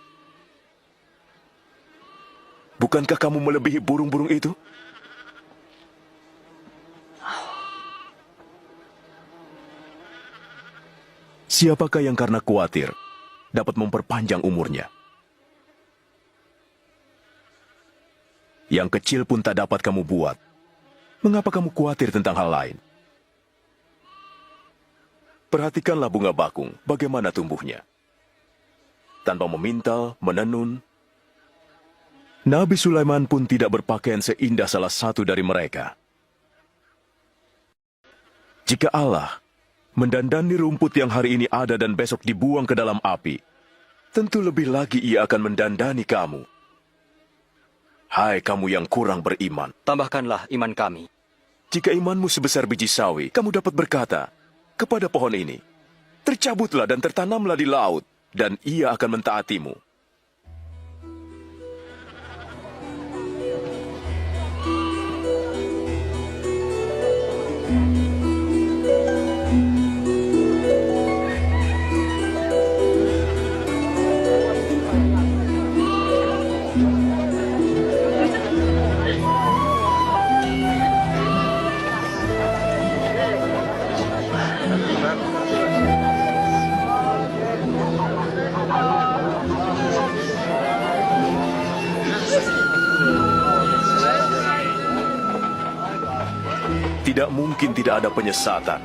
Bukankah kamu melebihi burung-burung itu? Siapakah yang karena khawatir dapat memperpanjang umurnya? Yang kecil pun tak dapat kamu buat. Mengapa kamu khawatir tentang hal lain? Perhatikanlah bunga bakung, bagaimana tumbuhnya. Tanpa memintal, menenun. Nabi Sulaiman pun tidak berpakaian seindah salah satu dari mereka. Jika Allah mendandani rumput yang hari ini ada dan besok dibuang ke dalam api, tentu lebih lagi ia akan mendandani kamu. Hai kamu yang kurang beriman. Tambahkanlah iman kami. Jika imanmu sebesar biji sawi, kamu dapat berkata kepada pohon ini, tercabutlah dan tertanamlah di laut, dan ia akan mentaatimu. Tidak mungkin tidak ada penyesatan,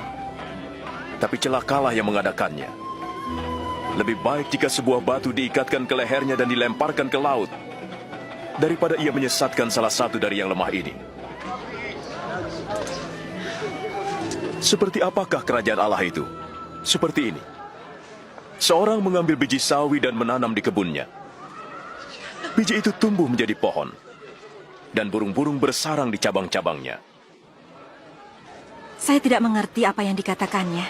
tapi celakalah yang mengadakannya. Lebih baik jika sebuah batu diikatkan ke lehernya dan dilemparkan ke laut, daripada ia menyesatkan salah satu dari yang lemah ini. Seperti apakah kerajaan Allah itu? Seperti ini. Seorang mengambil biji sawi dan menanam di kebunnya. Biji itu tumbuh menjadi pohon, dan burung-burung bersarang di cabang-cabangnya. Saya tidak mengerti apa yang dikatakannya.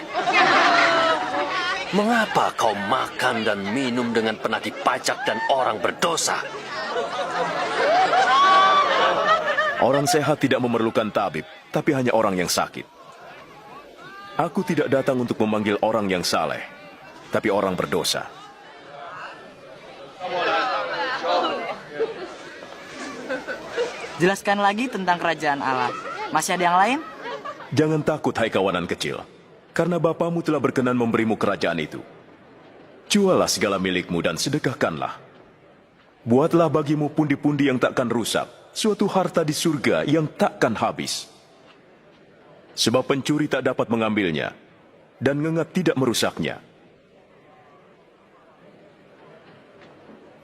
Mengapa kau makan dan minum dengan penagih pajak dan orang berdosa? Orang sehat tidak memerlukan tabib, tapi hanya orang yang sakit. Aku tidak datang untuk memanggil orang yang saleh, tapi orang berdosa. Jelaskan lagi tentang kerajaan Allah. Masih ada yang lain? Jangan takut, hai kawanan kecil, karena Bapamu telah berkenan memberimu kerajaan itu. Jualah segala milikmu dan sedekahkanlah. Buatlah bagimu pundi-pundi yang takkan rusak, suatu harta di surga yang takkan habis. Sebab pencuri tak dapat mengambilnya, dan ngengat tidak merusaknya.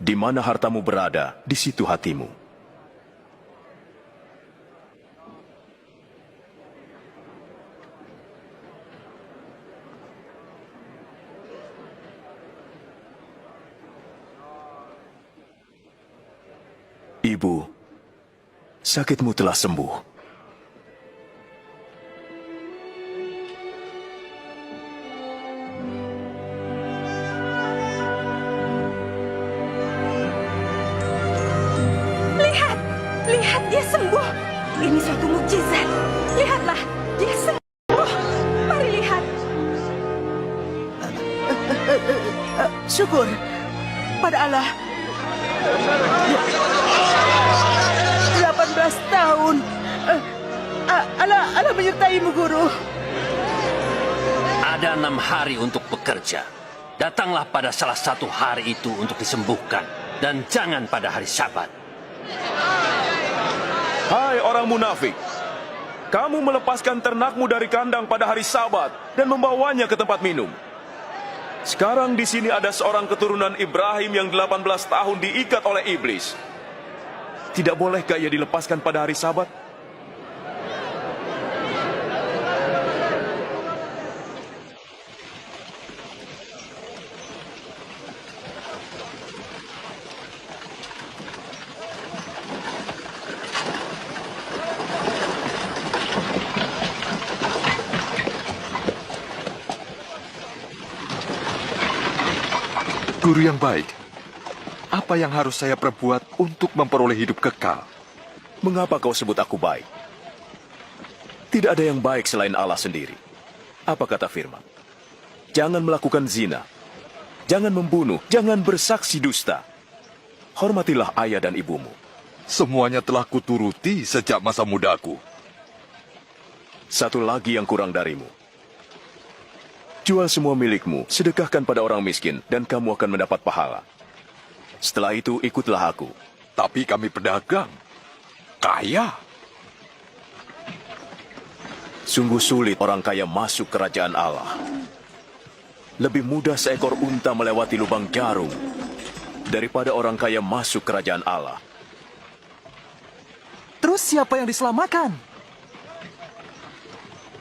Di mana hartamu berada, di situ hatimu. Ibu, sakitmu telah sembuh. Lihat, dia sembuh. Ini suatu mukjizat. Lihatlah, dia sembuh. Mari lihat. Syukur pada Allah. 18 tahun. Allah menyertaimu, Guru. Ada 6 hari untuk bekerja. Datanglah pada salah satu hari itu untuk disembuhkan. Dan jangan pada hari Sabat. Hai orang munafik, kamu melepaskan ternakmu dari kandang pada hari Sabat dan membawanya ke tempat minum. Sekarang di sini ada seorang keturunan Ibrahim yang 18 tahun diikat oleh iblis. Tidak bolehkah ia dilepaskan pada hari Sabat? Guru yang baik, apa yang harus saya perbuat untuk memperoleh hidup kekal? Mengapa kau sebut aku baik? Tidak ada yang baik selain Allah sendiri. Apa kata firman? Jangan melakukan zina, jangan membunuh, jangan bersaksi dusta. Hormatilah ayah dan ibumu. Semuanya telah kuturuti sejak masa mudaku. Satu lagi yang kurang darimu. Jual semua milikmu, sedekahkan pada orang miskin, dan kamu akan mendapat pahala. Setelah itu, ikutlah aku. Tapi kami pedagang. Kaya. Sungguh sulit orang kaya masuk kerajaan Allah. Lebih mudah seekor unta melewati lubang jarum daripada orang kaya masuk kerajaan Allah. Terus siapa yang diselamatkan?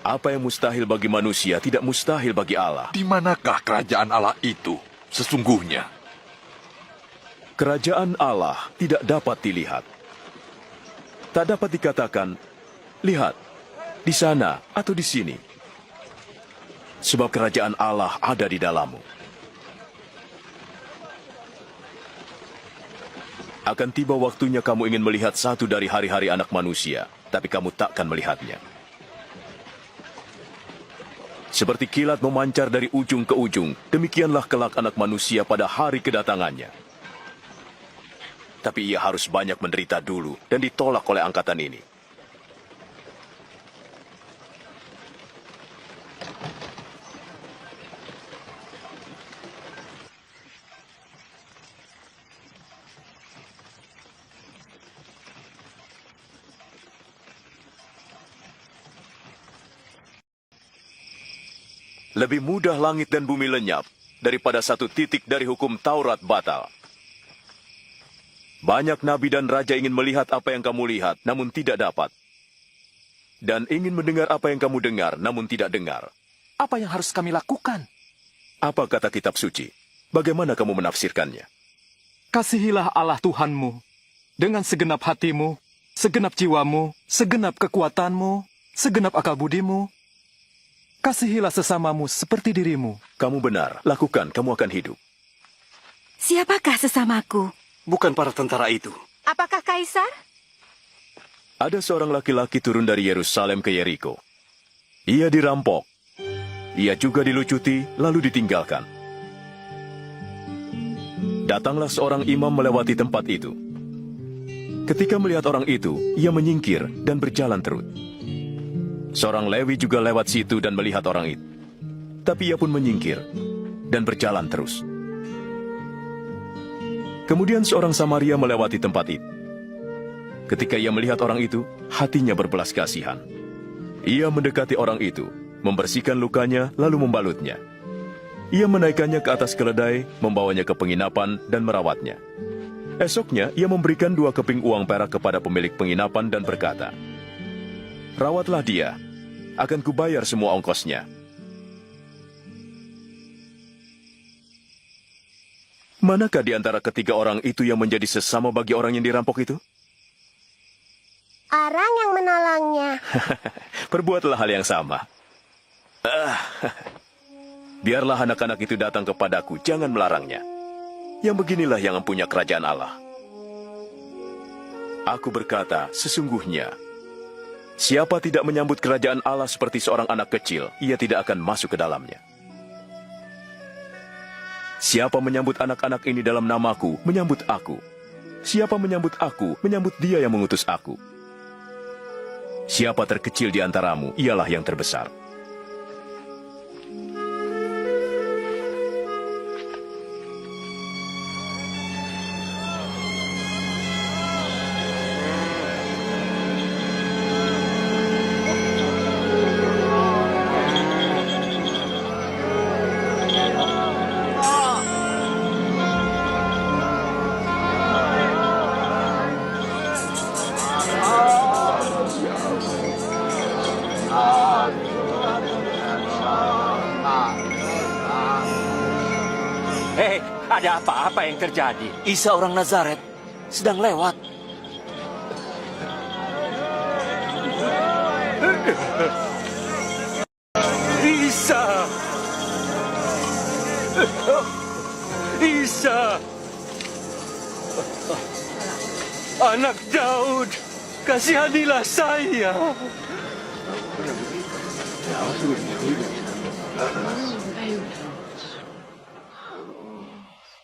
Apa yang mustahil bagi manusia tidak mustahil bagi Allah. Di manakah kerajaan Allah itu sesungguhnya? Kerajaan Allah tidak dapat dilihat. Tak dapat dikatakan, lihat, di sana atau di sini. Sebab kerajaan Allah ada di dalammu. Akan tiba waktunya kamu ingin melihat satu dari hari-hari anak manusia, tapi kamu takkan melihatnya. Seperti kilat memancar dari ujung ke ujung, demikianlah kelak anak manusia pada hari kedatangannya. Tapi ia harus banyak menderita dulu dan ditolak oleh angkatan ini. Lebih mudah langit dan bumi lenyap daripada satu titik dari hukum Taurat batal. Banyak nabi dan raja ingin melihat apa yang kamu lihat, namun tidak dapat. Dan ingin mendengar apa yang kamu dengar, namun tidak dengar. Apa yang harus kami lakukan? Apa kata kitab suci? Bagaimana kamu menafsirkannya? Kasihilah Allah Tuhanmu dengan segenap hatimu, segenap jiwamu, segenap kekuatanmu, segenap akal budimu. Kasihilah sesamamu seperti dirimu. Kamu benar, lakukan, kamu akan hidup. Siapakah sesamaku? Bukan para tentara itu. Apakah Kaisar? Ada seorang laki-laki turun dari Yerusalem ke Yeriko. Ia dirampok. Ia juga dilucuti, lalu ditinggalkan. Datanglah seorang imam melewati tempat itu. Ketika melihat orang itu, ia menyingkir dan berjalan terus. Seorang Lewi juga lewat situ dan melihat orang itu. Tapi ia pun menyingkir dan berjalan terus. Kemudian seorang Samaria melewati tempat itu. Ketika ia melihat orang itu, hatinya berbelas kasihan. Ia mendekati orang itu, membersihkan lukanya, lalu membalutnya. Ia menaikkannya ke atas keledai, membawanya ke penginapan, dan merawatnya. Esoknya, ia memberikan 2 keping uang perak kepada pemilik penginapan dan berkata, "Rawatlah dia, akan kubayar semua ongkosnya." Manakah di antara ketiga orang itu yang menjadi sesama bagi orang yang dirampok itu? orang yang menolongnya. Perbuatlah hal yang sama. Biarlah anak-anak itu datang kepadaku, jangan melarangnya. Yang beginilah yang mempunyai kerajaan Allah. Aku berkata, sesungguhnya, siapa tidak menyambut kerajaan Allah seperti seorang anak kecil, ia tidak akan masuk ke dalamnya. Siapa menyambut anak-anak ini dalam namaku, menyambut aku. Siapa menyambut aku, menyambut dia yang mengutus aku. Siapa terkecil di antaramu, ialah yang terbesar. Ada apa-apa yang terjadi? Isa orang Nazaret sedang lewat. Isa! Isa! Anak Daud, kasihanilah saya.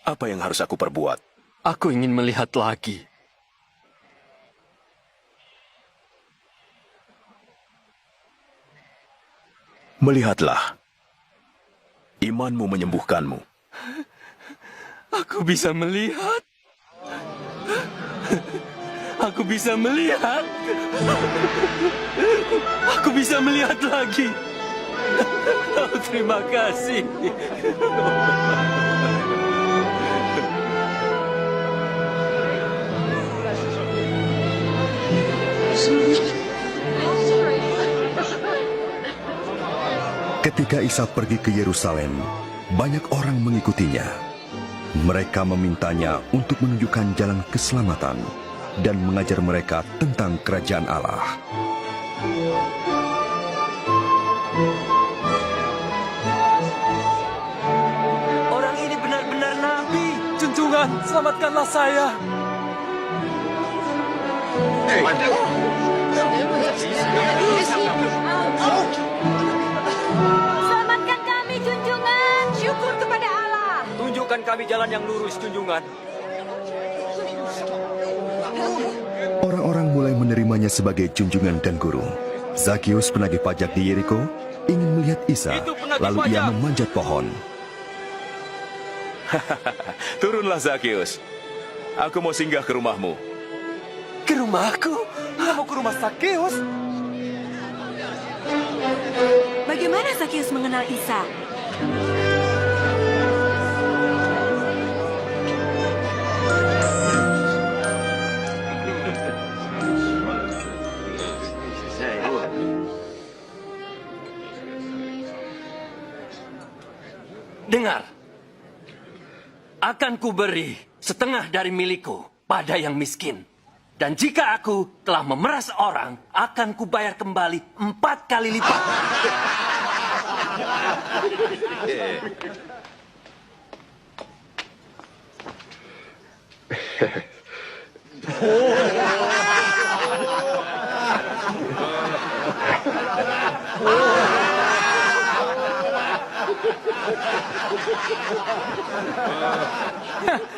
Apa yang harus aku perbuat? Aku ingin melihat lagi. Melihatlah. Imanmu menyembuhkanmu. Aku bisa melihat. Aku bisa melihat. Aku bisa melihat lagi. Oh, terima kasih. Ketika Isa pergi ke Yerusalem, banyak orang mengikutinya. Mereka memintanya untuk menunjukkan jalan keselamatan dan mengajar mereka tentang kerajaan Allah. Orang ini benar-benar nabi. Junjungan, selamatkanlah saya. Selamatkan kami, junjungan. Syukur kepada Allah. Tunjukkan kami jalan yang lurus, junjungan. Orang-orang mulai menerimanya sebagai junjungan dan guru. Zakius, penagih pajak di Yeriko, ingin melihat Isa, lalu ia memanjat pohon. Turunlah, Zakius. Aku mau singgah ke rumahmu. Ke rumahku? Dia mau ke rumah Zakius? Bagaimana Zakius mengenal Isa? Dengar, akan kuberi setengah dari milikku pada yang miskin. Dan jika aku telah memeras orang, akan kubayar kembali 4 kali lipat.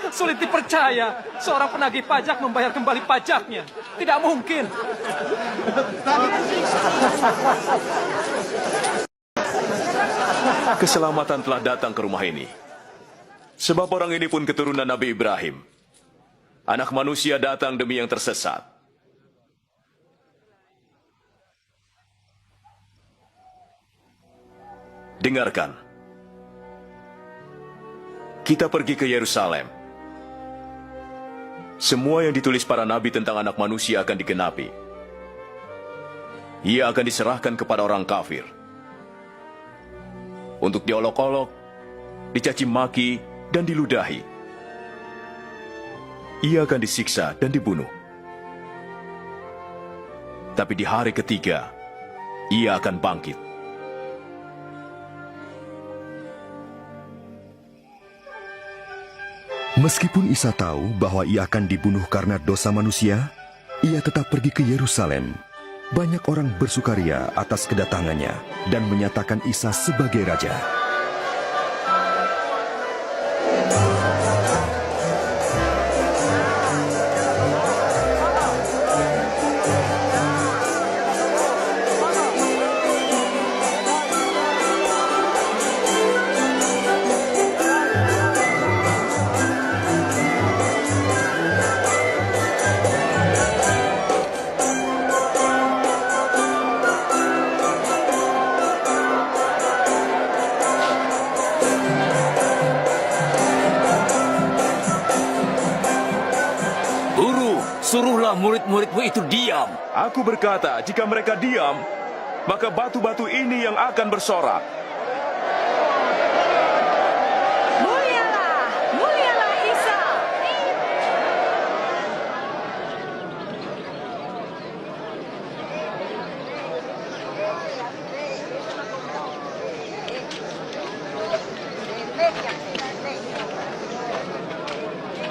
Sulit dipercaya, seorang penagih pajak membayar kembali pajaknya. Tidak mungkin. Keselamatan telah datang ke rumah ini. Sebab orang ini pun keturunan Nabi Ibrahim. Anak manusia datang demi yang tersesat. Dengarkan. Kita pergi ke Yerusalem. Semua yang ditulis para nabi tentang anak manusia akan digenapi. Ia akan diserahkan kepada orang kafir. Untuk diolok-olok, dicaci maki, dan diludahi. Ia akan disiksa dan dibunuh. Tapi di hari ketiga, ia akan bangkit. Meskipun Isa tahu bahwa ia akan dibunuh karena dosa manusia, ia tetap pergi ke Yerusalem. Banyak orang bersukaria atas kedatangannya dan menyatakan Isa sebagai raja. Suruhlah murid-muridmu itu diam. Aku berkata, jika mereka diam, maka batu-batu ini yang akan bersorak. Mulialah, mulialah Isa.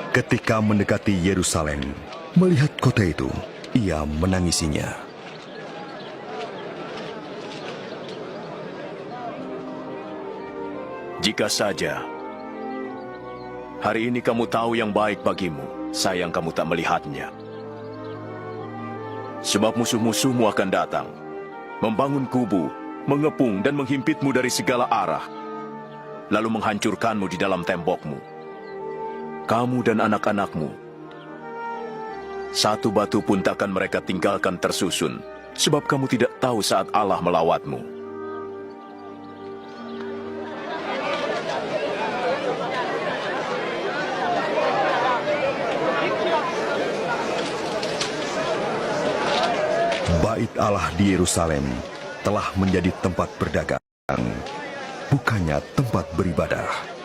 Ketika mendekati Yerusalem, melihat kota itu, ia menangisinya. Jika saja hari ini kamu tahu yang baik bagimu, sayang kamu tak melihatnya. Sebab musuh-musuhmu akan datang, membangun kubu, mengepung dan menghimpitmu dari segala arah, lalu menghancurkanmu di dalam tembokmu. Kamu dan anak-anakmu, satu batu pun takkan mereka tinggalkan tersusun, sebab kamu tidak tahu saat Allah melawatmu. Bait Allah di Yerusalem telah menjadi tempat berdagang, bukannya tempat beribadah.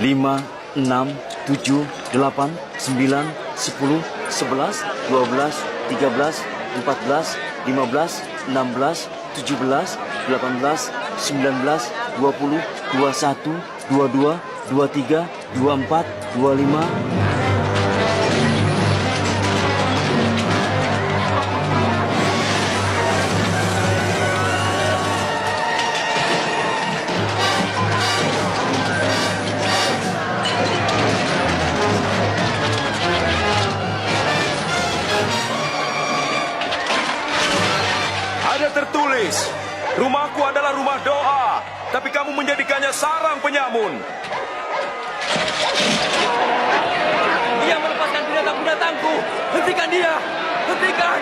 Lima, 6, 7, 8, 9, 10, 11, 12, 13, 14, 15, 16, 17, 18, 19, 20, 21, 22, 23, 24, 25. Rumahku adalah rumah doa, tapi kamu menjadikannya sarang penyamun. Dia melepaskan binatang-binatangku. Hentikan dia! Hentikan!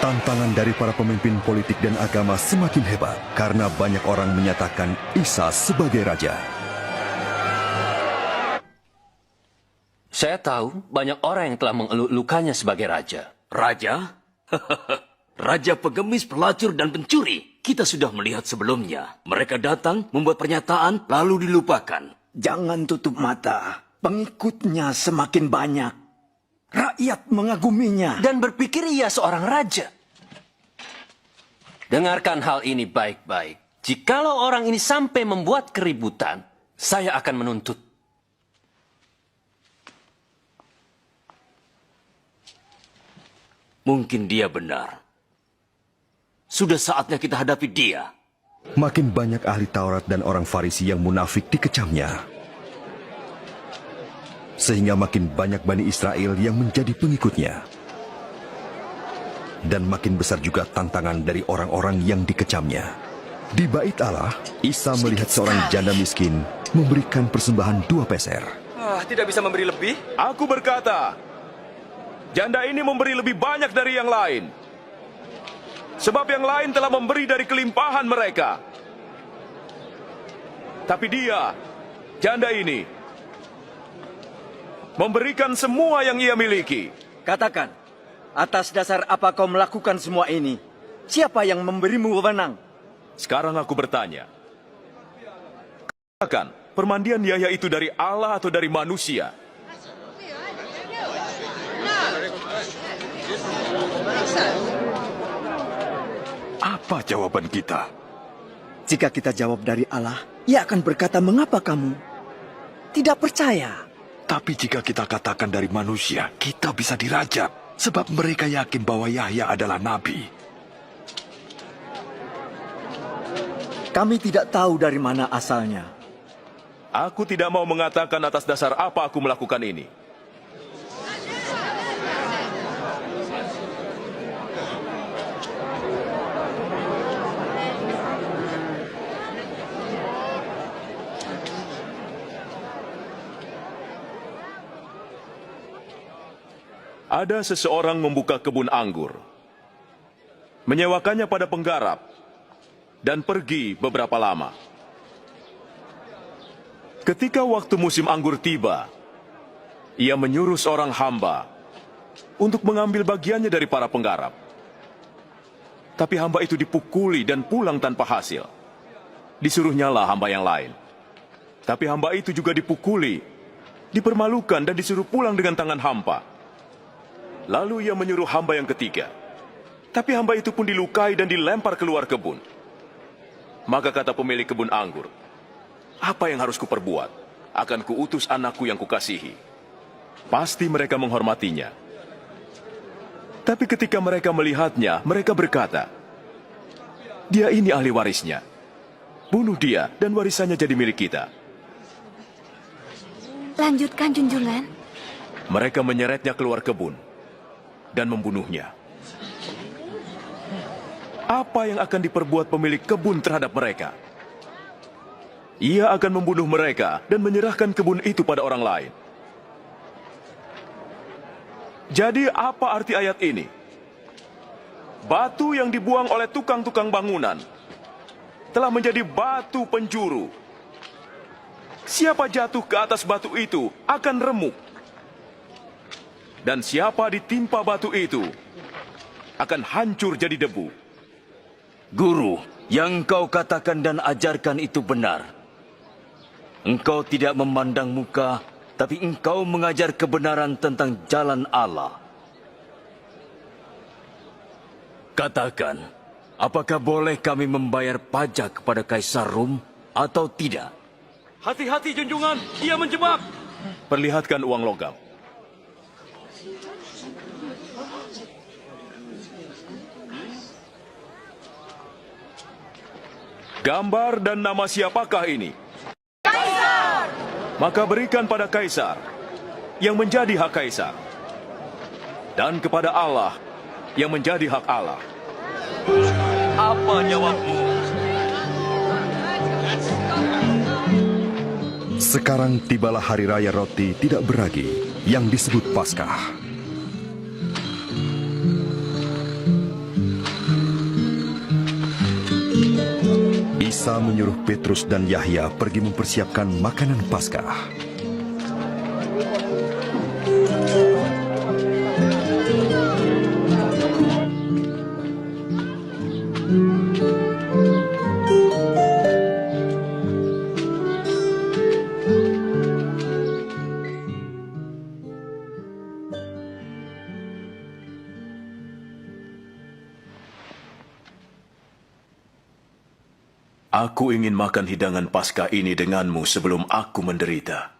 Tantangan dari para pemimpin politik dan agama semakin hebat karena banyak orang menyatakan Isa sebagai raja. Saya tahu banyak orang yang telah mengeluk-elukannya sebagai raja. Raja? Raja pengemis, pelacur, dan pencuri. Kita sudah melihat sebelumnya. Mereka datang, membuat pernyataan, lalu dilupakan. Jangan tutup mata. Pengikutnya semakin banyak. Rakyat mengaguminya. Dan berpikir ia seorang raja. Dengarkan hal ini baik-baik. Jikalau orang ini sampai membuat keributan, saya akan menuntut. Mungkin dia benar. Sudah saatnya kita hadapi dia. Makin banyak ahli Taurat dan orang Farisi yang munafik dikecamnya. Sehingga makin banyak Bani Israel yang menjadi pengikutnya. Dan makin besar juga tantangan dari orang-orang yang dikecamnya. Di Bait Allah, Isa melihat seorang janda miskin memberikan persembahan 2 peser. Tidak bisa memberi lebih? Aku berkata, janda ini memberi lebih banyak dari yang lain. sebab yang lain telah memberi dari kelimpahan mereka. Tapi dia, janda ini, memberikan semua yang ia miliki. Katakan, atas dasar apa kau melakukan semua ini? Siapa yang memberimu wewenang? Sekarang aku bertanya. Katakan, permandian Yahya itu dari Allah atau dari manusia? Apa jawaban kita? Jika kita jawab dari Allah, ia akan berkata, mengapa kamu tidak percaya? Tapi jika kita katakan dari manusia, kita bisa dirajam. Sebab mereka yakin bahwa Yahya adalah nabi. Kami tidak tahu dari mana asalnya. Aku tidak mau mengatakan atas dasar apa aku melakukan ini. Ada seseorang membuka kebun anggur, menyewakannya pada penggarap, dan pergi beberapa lama. Ketika waktu musim anggur tiba, ia menyuruh seorang hamba untuk mengambil bagiannya dari para penggarap. Tapi hamba itu dipukuli dan pulang tanpa hasil. Disuruhnyalah hamba yang lain. Tapi hamba itu juga dipukuli, dipermalukan dan disuruh pulang dengan tangan hampa. Lalu ia menyuruh hamba yang ketiga. Tapi hamba itu pun dilukai dan dilempar keluar kebun. Maka kata pemilik kebun anggur, apa yang harus kuperbuat? Akan kuutus anakku yang kukasihi. Pasti mereka menghormatinya. Tapi ketika mereka melihatnya, mereka berkata, dia ini ahli warisnya. Bunuh dia dan warisannya jadi milik kita. Lanjutkan, junjungan. Mereka menyeretnya keluar kebun dan membunuhnya. Apa yang akan diperbuat pemilik kebun terhadap mereka? Ia akan membunuh mereka dan menyerahkan kebun itu pada orang lain. Jadi apa arti ayat ini? Batu yang dibuang oleh tukang-tukang bangunan telah menjadi batu penjuru. Siapa jatuh ke atas batu itu akan remuk. Dan siapa ditimpa batu itu akan hancur jadi debu. Guru, yang kau katakan dan ajarkan itu benar. Engkau tidak memandang muka, tapi engkau mengajar kebenaran tentang jalan Allah. Katakan, apakah boleh kami membayar pajak kepada Kaisar Rum atau tidak? Hati-hati junjungan, dia menjebak. Perlihatkan uang logam. Gambar dan nama siapakah ini? Kaisar! Maka berikan pada Kaisar yang menjadi hak Kaisar. Dan kepada Allah yang menjadi hak Allah. Apa jawabmu? Sekarang tibalah hari raya roti tidak beragi yang disebut Paskah. Isa menyuruh Petrus dan Yahya pergi mempersiapkan makanan Paskah. Aku ingin makan hidangan Paskah ini denganmu sebelum aku menderita.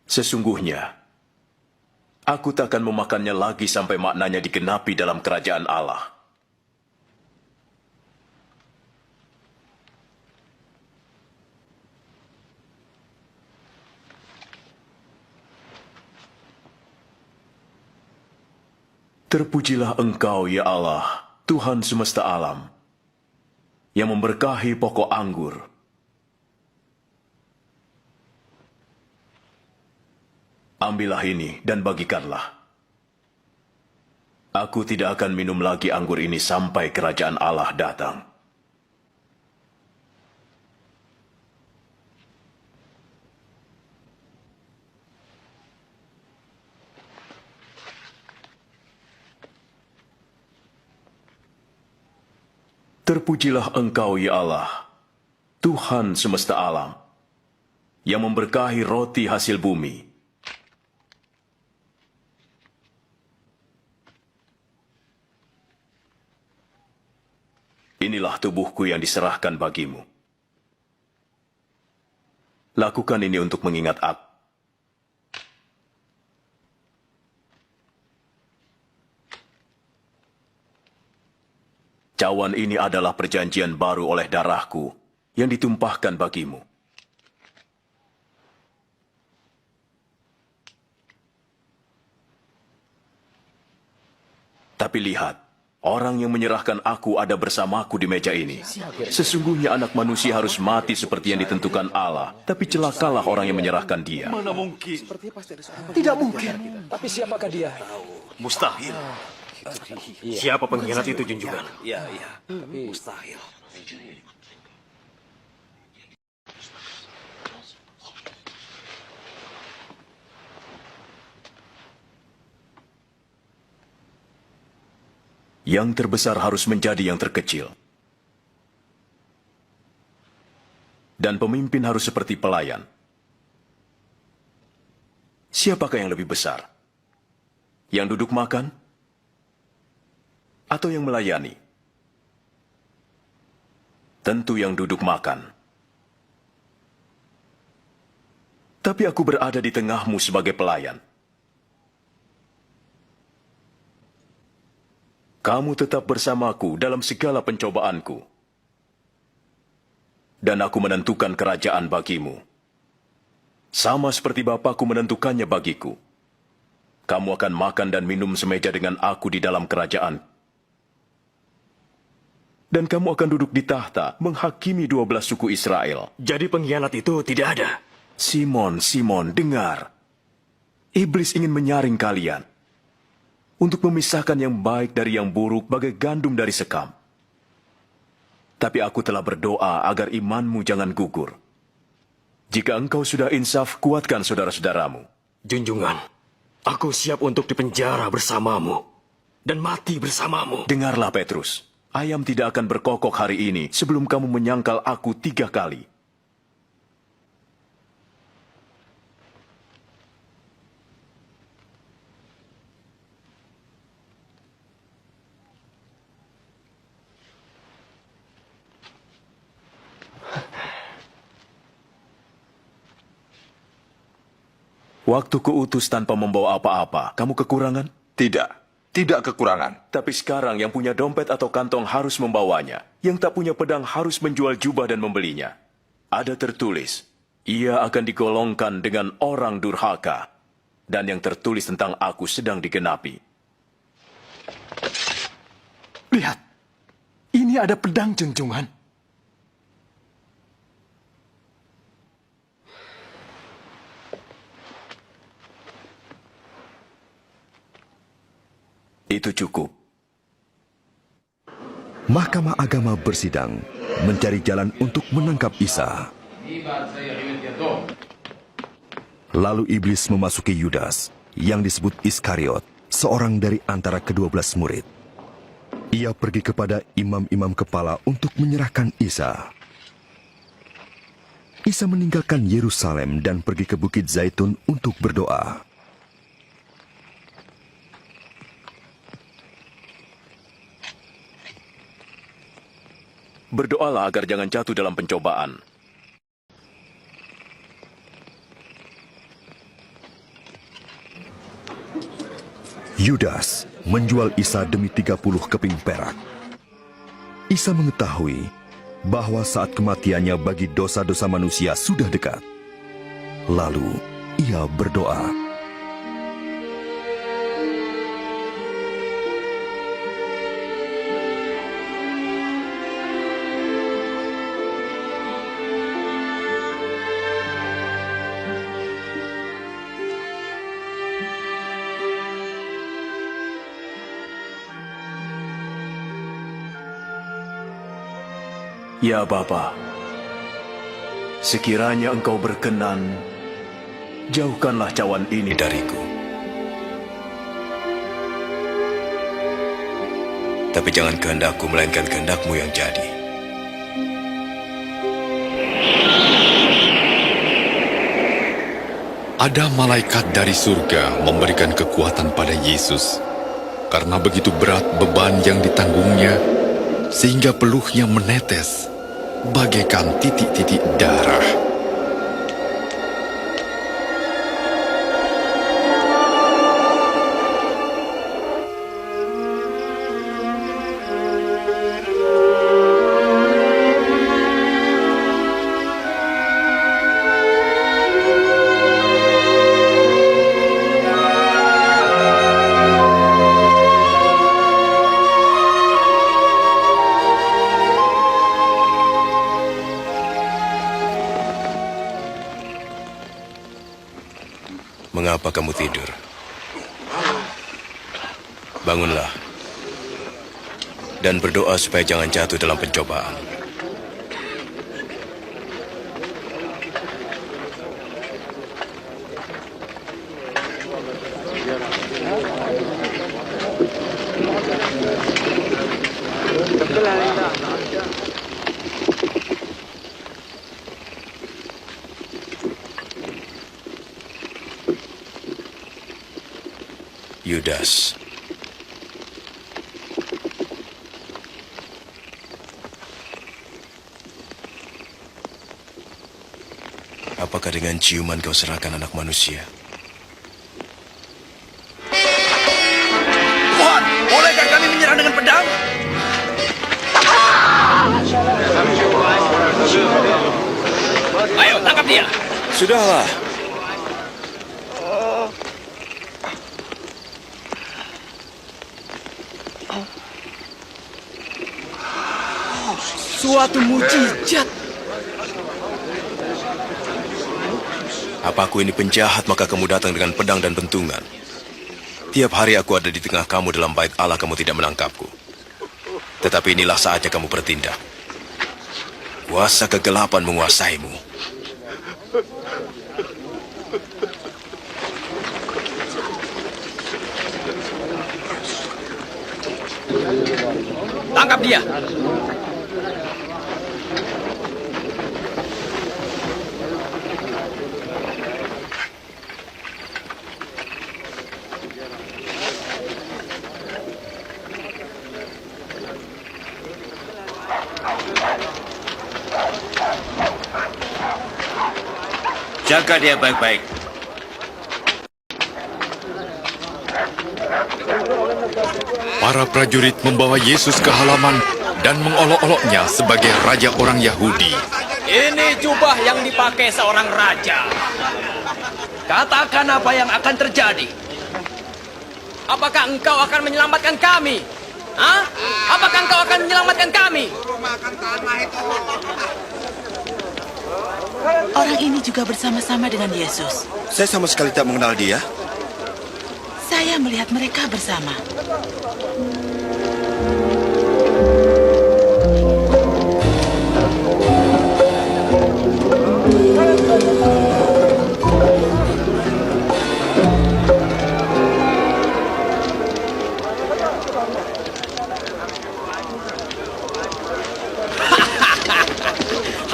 Sesungguhnya, aku takkan memakannya lagi sampai maknanya digenapi dalam kerajaan Allah. Terpujilah Engkau, ya Allah, Tuhan semesta alam, yang memberkahi pokok anggur. Ambillah ini dan bagikanlah. Aku tidak akan minum lagi anggur ini sampai kerajaan Allah datang. Terpujilah Engkau, ya Allah, Tuhan semesta alam, yang memberkahi roti hasil bumi. Inilah tubuhku yang diserahkan bagimu. Lakukan ini untuk mengingat aku. Cawan ini adalah perjanjian baru oleh darahku yang ditumpahkan bagimu. Tapi lihat, orang yang menyerahkan aku ada bersamaku di meja ini. Sesungguhnya anak manusia harus mati seperti yang ditentukan Allah, tapi celakalah orang yang menyerahkan dia. Mana mungkin? Tidak mungkin. Tapi siapakah dia? Mustahil. Siapa pengkhianat itu, junjungan? Iya. Mustahil. Yang terbesar harus menjadi yang terkecil. Dan pemimpin harus seperti pelayan. Siapakah yang lebih besar? Yang duduk makan? Atau yang melayani? Tentu yang duduk makan. Tapi aku berada di tengahmu sebagai pelayan. Kamu tetap bersamaku dalam segala pencobaanku. Dan aku menentukan kerajaan bagimu. Sama seperti Bapakku menentukannya bagiku. Kamu akan makan dan minum semeja dengan aku di dalam kerajaan. Dan kamu akan duduk di tahta menghakimi 12 suku Israel. Jadi pengkhianat itu tidak ada. Simon, dengar. Iblis ingin menyaring kalian. Untuk memisahkan yang baik dari yang buruk bagai gandum dari sekam. Tapi aku telah berdoa agar imanmu jangan gugur. Jika engkau sudah insaf, kuatkan saudara-saudaramu. Junjungan, aku siap untuk dipenjara bersamamu. Dan mati bersamamu. Dengarlah Petrus, ayam tidak akan berkokok hari ini sebelum kamu menyangkal aku 3 kali. Waktu kuutus tanpa membawa apa-apa, kamu kekurangan? Tidak kekurangan. Tapi sekarang yang punya dompet atau kantong harus membawanya. Yang tak punya pedang harus menjual jubah dan membelinya. Ada tertulis, ia akan digolongkan dengan orang durhaka. Dan yang tertulis tentang aku sedang digenapi. Lihat, ini ada pedang, junjungan. Itu cukup. Mahkamah Agama bersidang, mencari jalan untuk menangkap Isa. Lalu iblis memasuki Yudas, yang disebut Iskariot, seorang dari antara ke-12 murid. Ia pergi kepada imam-imam kepala untuk menyerahkan Isa. Isa meninggalkan Yerusalem dan pergi ke Bukit Zaitun untuk berdoa. Berdoalah agar jangan jatuh dalam pencobaan. Yudas menjual Isa demi 30 keping perak. Isa mengetahui bahwa saat kematiannya bagi dosa-dosa manusia sudah dekat. Lalu ia berdoa. Ya Bapa, sekiranya Engkau berkenan, jauhkanlah cawan ini dariku. Tapi jangan kehendakku, melainkan kehendak-Mu yang jadi. Ada malaikat dari surga memberikan kekuatan pada Yesus. Karena begitu berat beban yang ditanggungnya, sehingga peluhnya menetes bagaikan titik-titik darah. Mengapa kamu tidur? Bangunlah dan berdoa supaya jangan jatuh dalam pencobaan. Yudas. Apakah dengan ciuman kau serahkan anak manusia? Tuhan, bolehkah kami menyerang dengan pedang? Ayo, tangkap dia. Sudahlah. Suatu mujizat. Apa aku ini penjahat maka kamu datang dengan pedang dan bentungan? Tiap hari aku ada di tengah kamu dalam bait Allah, kamu tidak menangkapku. Tetapi inilah saatnya kamu bertindak. Kuasa kegelapan menguasaimu. Tangkap dia. Jaga dia baik-baik. Para prajurit membawa Yesus ke halaman dan mengolok-oloknya sebagai raja orang Yahudi. Ini jubah yang dipakai seorang raja. Katakan apa yang akan terjadi. Apakah engkau akan menyelamatkan kami? Hah? Apakah engkau akan menyelamatkan kami? Orang ini juga bersama-sama dengan Yesus. Saya sama sekali tak mengenal dia. Saya melihat mereka bersama.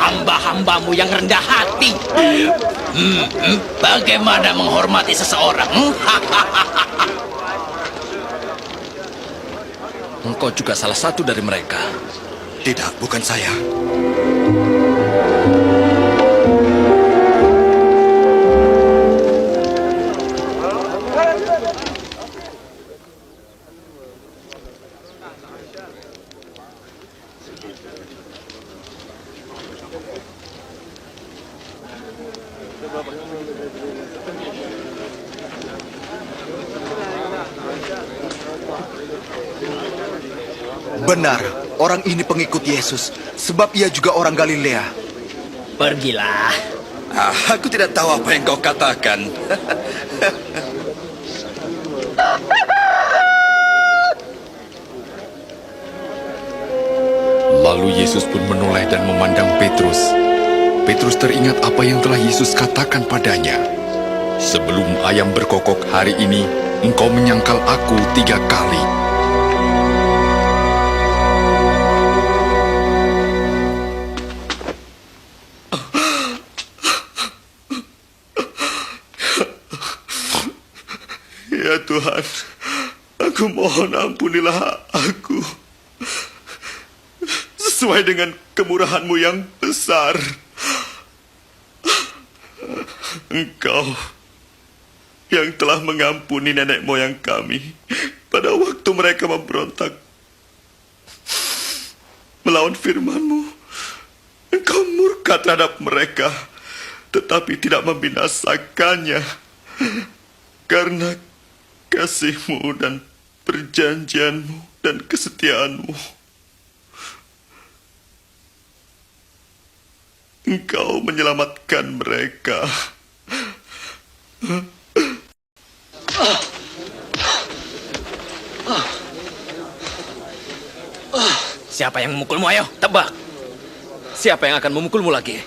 Hamba-hambamu yang rendah hati. Bagaimana menghormati seseorang? Engkau juga salah satu dari mereka. Tidak, bukan saya. Benar, orang ini pengikut Yesus, sebab ia juga orang Galilea. Pergilah. Aku tidak tahu apa yang kau katakan. Lalu Yesus Yesus pun menoleh dan memandang Petrus. Petrus teringat apa yang telah Yesus katakan padanya. Sebelum ayam berkokok hari ini, engkau menyangkal aku 3 kali. Ya Tuhan, aku mohon ampunilah aku. Sesuai dengan kemurahan-Mu yang besar. Engkau yang telah mengampuni nenek moyang kami pada waktu mereka memberontak melawan firman-Mu. Engkau murka terhadap mereka, tetapi tidak membinasakannya. Karena kasih-Mu dan perjanjian-Mu dan kesetiaan-Mu, Engkau menyelamatkan mereka. Siapa yang memukulmu? Ayo, tebak. Siapa yang akan memukulmu lagi?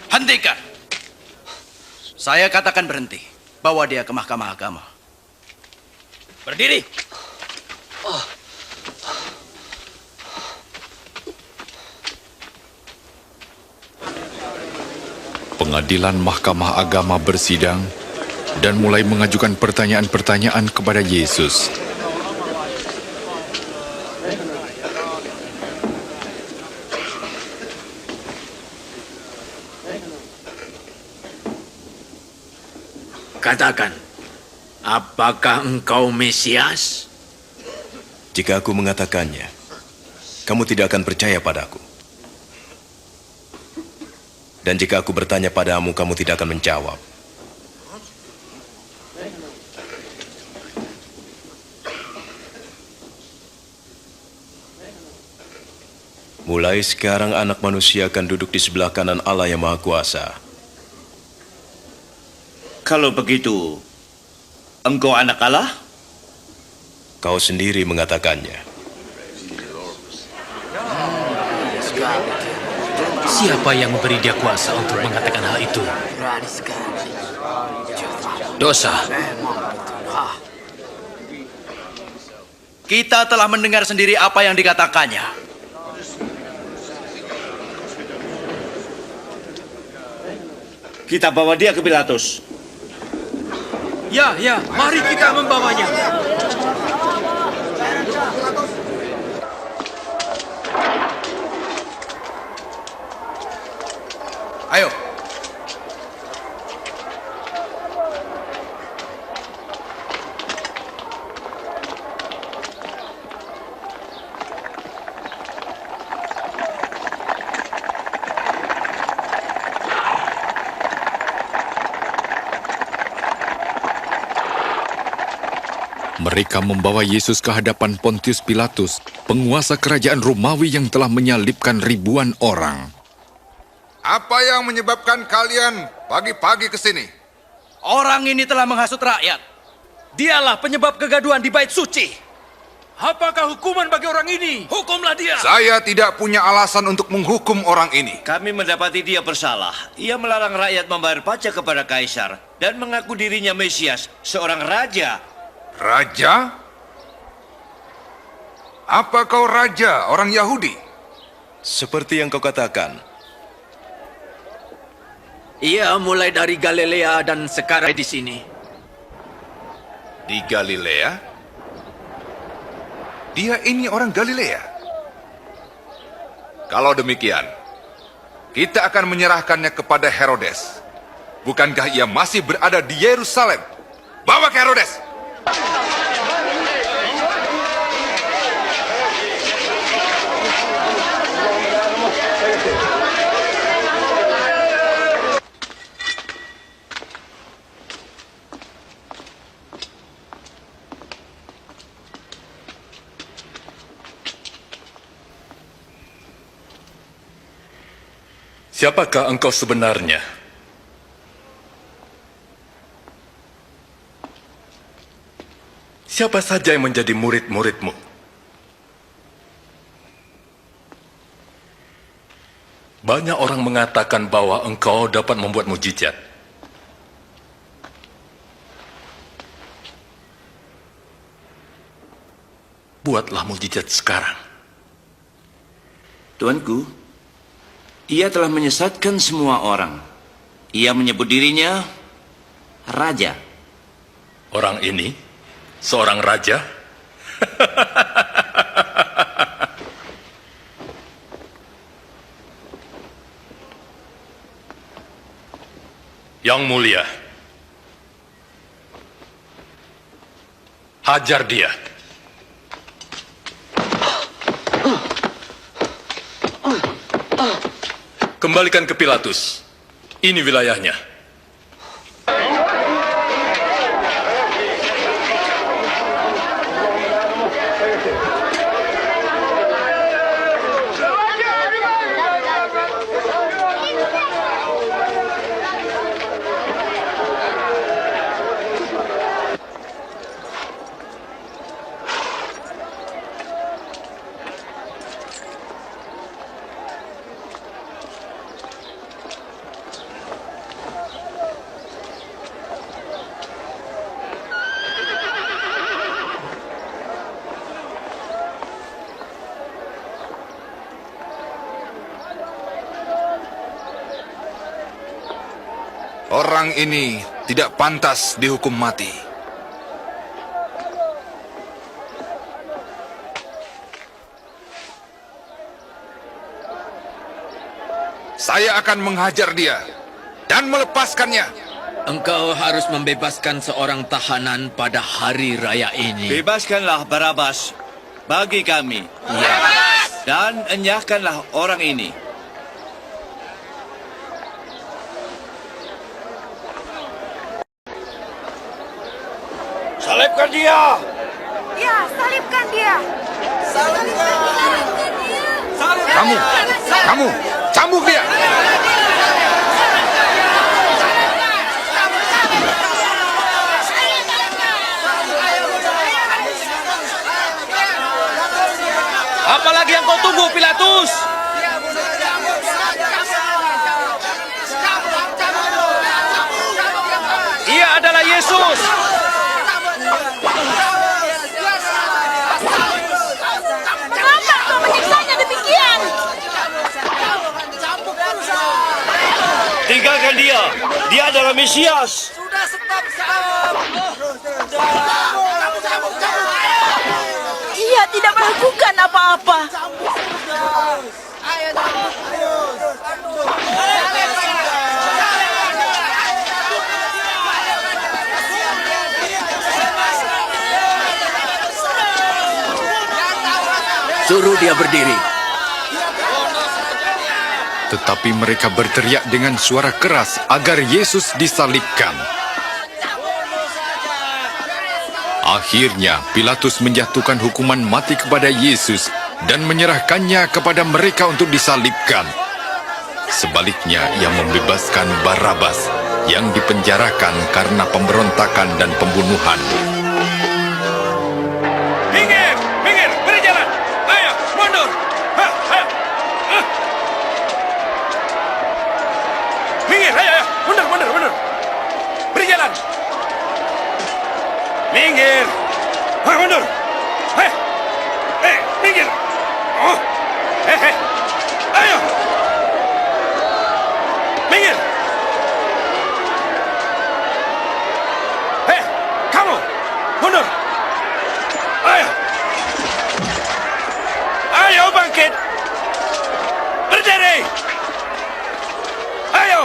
Hentikan. Saya katakan berhenti. Bawa dia ke Mahkamah Agama. Berdiri. Pengadilan Mahkamah Agama bersidang dan mulai mengajukan pertanyaan-pertanyaan kepada Yesus. Katakan, apakah engkau Mesias? Jika aku mengatakannya, kamu tidak akan percaya padaku. Dan jika aku bertanya padamu, kamu tidak akan menjawab. Mulai sekarang anak manusia akan duduk di sebelah kanan Allah yang Maha Kuasa. Kalau begitu, engkau anak Allah? Kau sendiri mengatakannya. Siapa yang memberi dia kuasa untuk mengatakan hal itu? Dosa. Kita telah mendengar sendiri apa yang dikatakannya. Kita bawa dia ke Pilatus. Ya, mari kita membawanya. Ayo. Mereka membawa Yesus ke hadapan Pontius Pilatus, penguasa kerajaan Romawi yang telah menyalibkan ribuan orang. Apa yang menyebabkan kalian pagi-pagi ke sini? Orang ini telah menghasut rakyat. Dialah penyebab kegaduhan di bait suci. Apakah hukuman bagi orang ini? Hukumlah dia. Saya tidak punya alasan untuk menghukum orang ini. Kami mendapati dia bersalah. Ia melarang rakyat membayar pajak kepada Kaisar dan mengaku dirinya Mesias, seorang raja. Raja? Apa kau raja orang Yahudi? Seperti yang kau katakan. Ia mulai dari Galilea dan sekarang di sini. Di Galilea? Dia ini orang Galilea. Kalau demikian, kita akan menyerahkannya kepada Herodes. Bukankah ia masih berada di Yerusalem? Bawa ke Herodes! Siapakah engkau sebenarnya? Siapa saja yang menjadi murid-muridmu? Banyak orang mengatakan bahwa engkau dapat membuat mujizat. Buatlah mujizat sekarang. Tuanku, ia telah menyesatkan semua orang. Ia menyebut dirinya raja. Orang ini seorang raja? Yang mulia, hajar dia. Kembalikan ke Pilatus. Ini wilayahnya. Orang ini tidak pantas dihukum mati. Saya akan menghajar dia dan melepaskannya. Engkau harus membebaskan seorang tahanan pada hari raya ini. Bebaskanlah Barabas bagi kami. Ya. Dan enyahkanlah orang ini. Salibkan dia! Ya, salibkan dia! Salibkan dia! Kamu, cambuk dia! Apalagi yang kau tunggu, Pilatus? Ia adalah Yesus! Kenapa kau menyiksanya demikian? Tinggalkan dia! Dia adalah Mesias! Sudah, stop! Ia tidak melakukan apa-apa. Suruh dia berdiri. Tetapi mereka berteriak dengan suara keras agar Yesus disalibkan. Akhirnya Pilatus menjatuhkan hukuman mati kepada Yesus dan menyerahkannya kepada mereka untuk disalibkan. Sebaliknya ia membebaskan Barabas yang dipenjarakan karena pemberontakan dan pembunuhan. Minggir! Minggir! Beri jalan! Ayo, mundur! Minggir! Ayo! Mundur! Beri jalan! Minggir! Mundur! Minggir! Oh! Ayo! Minggir! Kamu! Mundur! Ayo! Ayo bangkit! Berdiri! Ayo!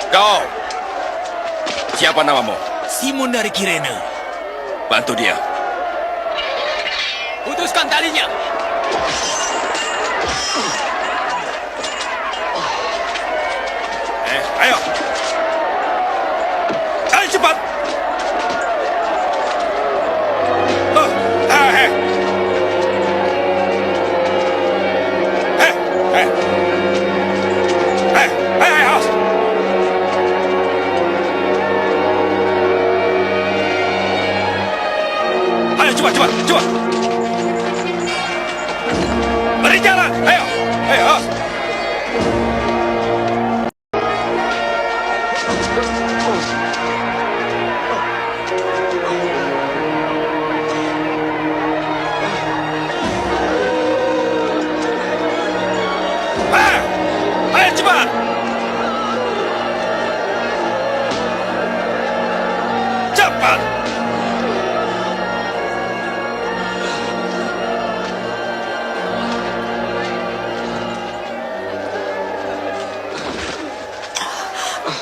Kau! Siapa namamu? Simon dari Kirene. Bantu dia. Putuskan talinya. Ayo! Ayo cepat! Ayo cepat! Ayo cepat! Cepat!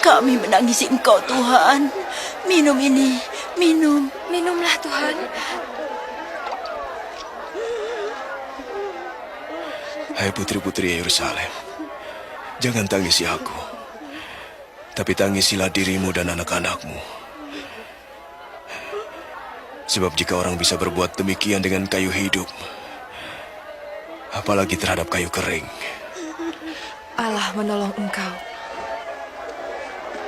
Kami menangisi Engkau, Tuhan. Minum ini, minum. Minumlah, Tuhan. Hai putri-putri Yerusalem, jangan tangisi aku, tapi tangisilah dirimu dan anak-anakmu. Sebab jika orang bisa berbuat demikian dengan kayu hidup, apalagi terhadap kayu kering. Allah menolong engkau.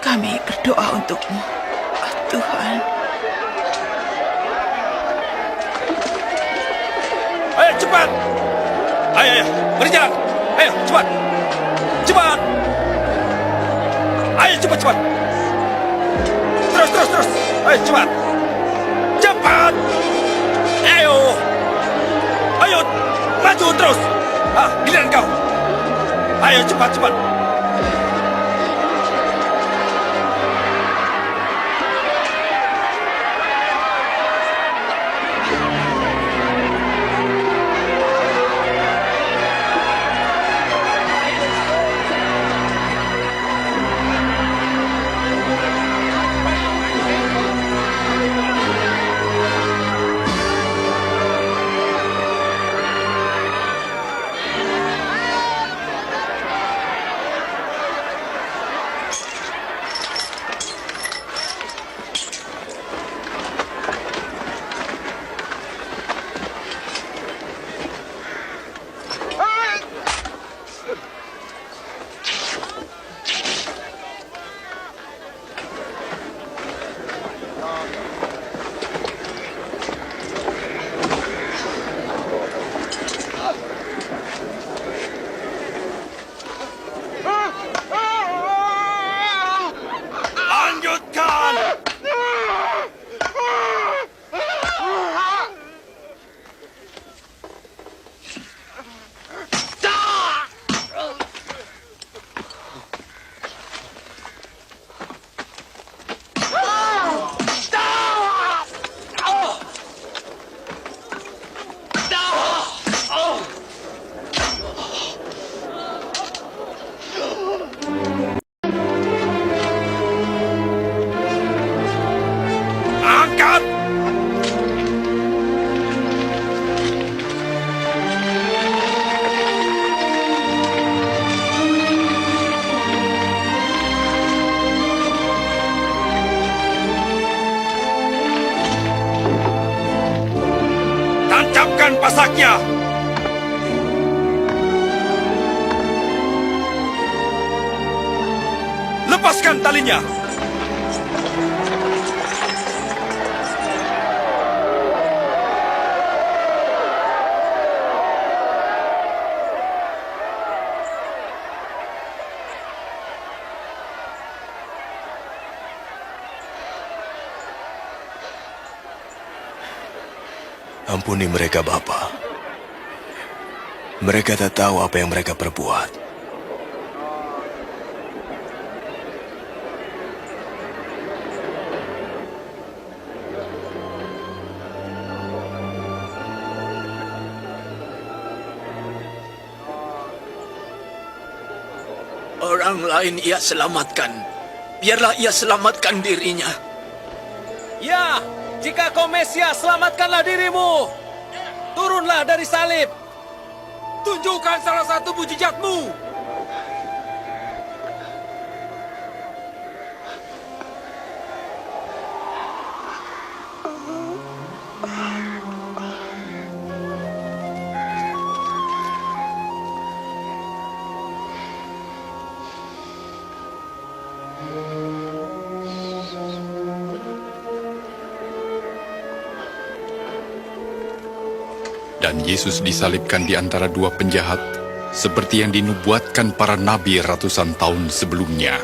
Kami berdoa untukmu, Tuhan. Ayo cepat! Ayo, berjalan! Ayo, cepat! Cepat! Ayo, cepat! Terus! Ayo, cepat! Cepat! Ayo! Maju terus! Giliran kau! Ayo, cepat! Tancapkan pasaknya! Lepaskan talinya! Ampuni mereka, Bapa. Mereka tak tahu apa yang mereka perbuat. Orang lain ia selamatkan. Biarlah ia selamatkan dirinya. Ya, jika kau Mesias, selamatkanlah dirimu. Turunlah dari salib. Tunjukkan salah satu mujizatmu. Dan Yesus disalibkan di antara dua penjahat, seperti yang dinubuatkan para nabi ratusan tahun sebelumnya.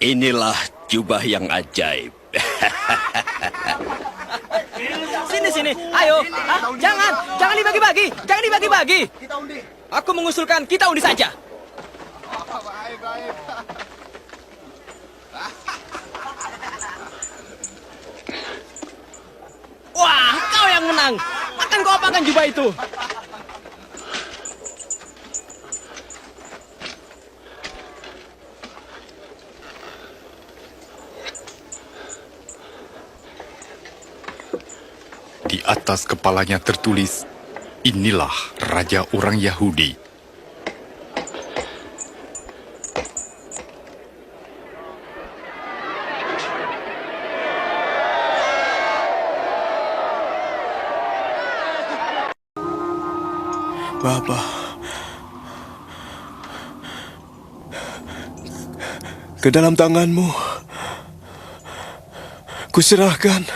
Inilah jubah yang ajaib. Sini, ayo. Jangan dibagi-bagi. Aku mengusulkan kita undi saja. Wah, kau yang menang. Akan kau apakan jubah itu? Di atas kepalanya tertulis, "Inilah Raja orang Yahudi." Bapa, ke dalam tangan-Mu kuserahkan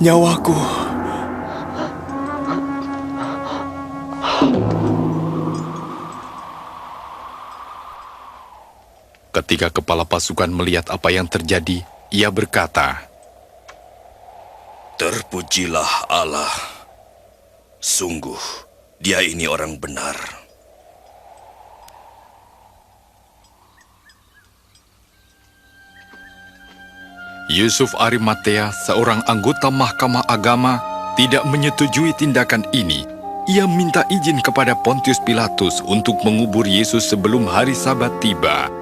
nyawaku. Ketika kepala pasukan melihat apa yang terjadi, ia berkata, Terpujilah Allah. Sungguh, dia ini orang benar. Yusuf Arimatea, seorang anggota Mahkamah Agama, tidak menyetujui tindakan ini. Ia minta izin kepada Pontius Pilatus untuk mengubur Yesus sebelum hari Sabat tiba.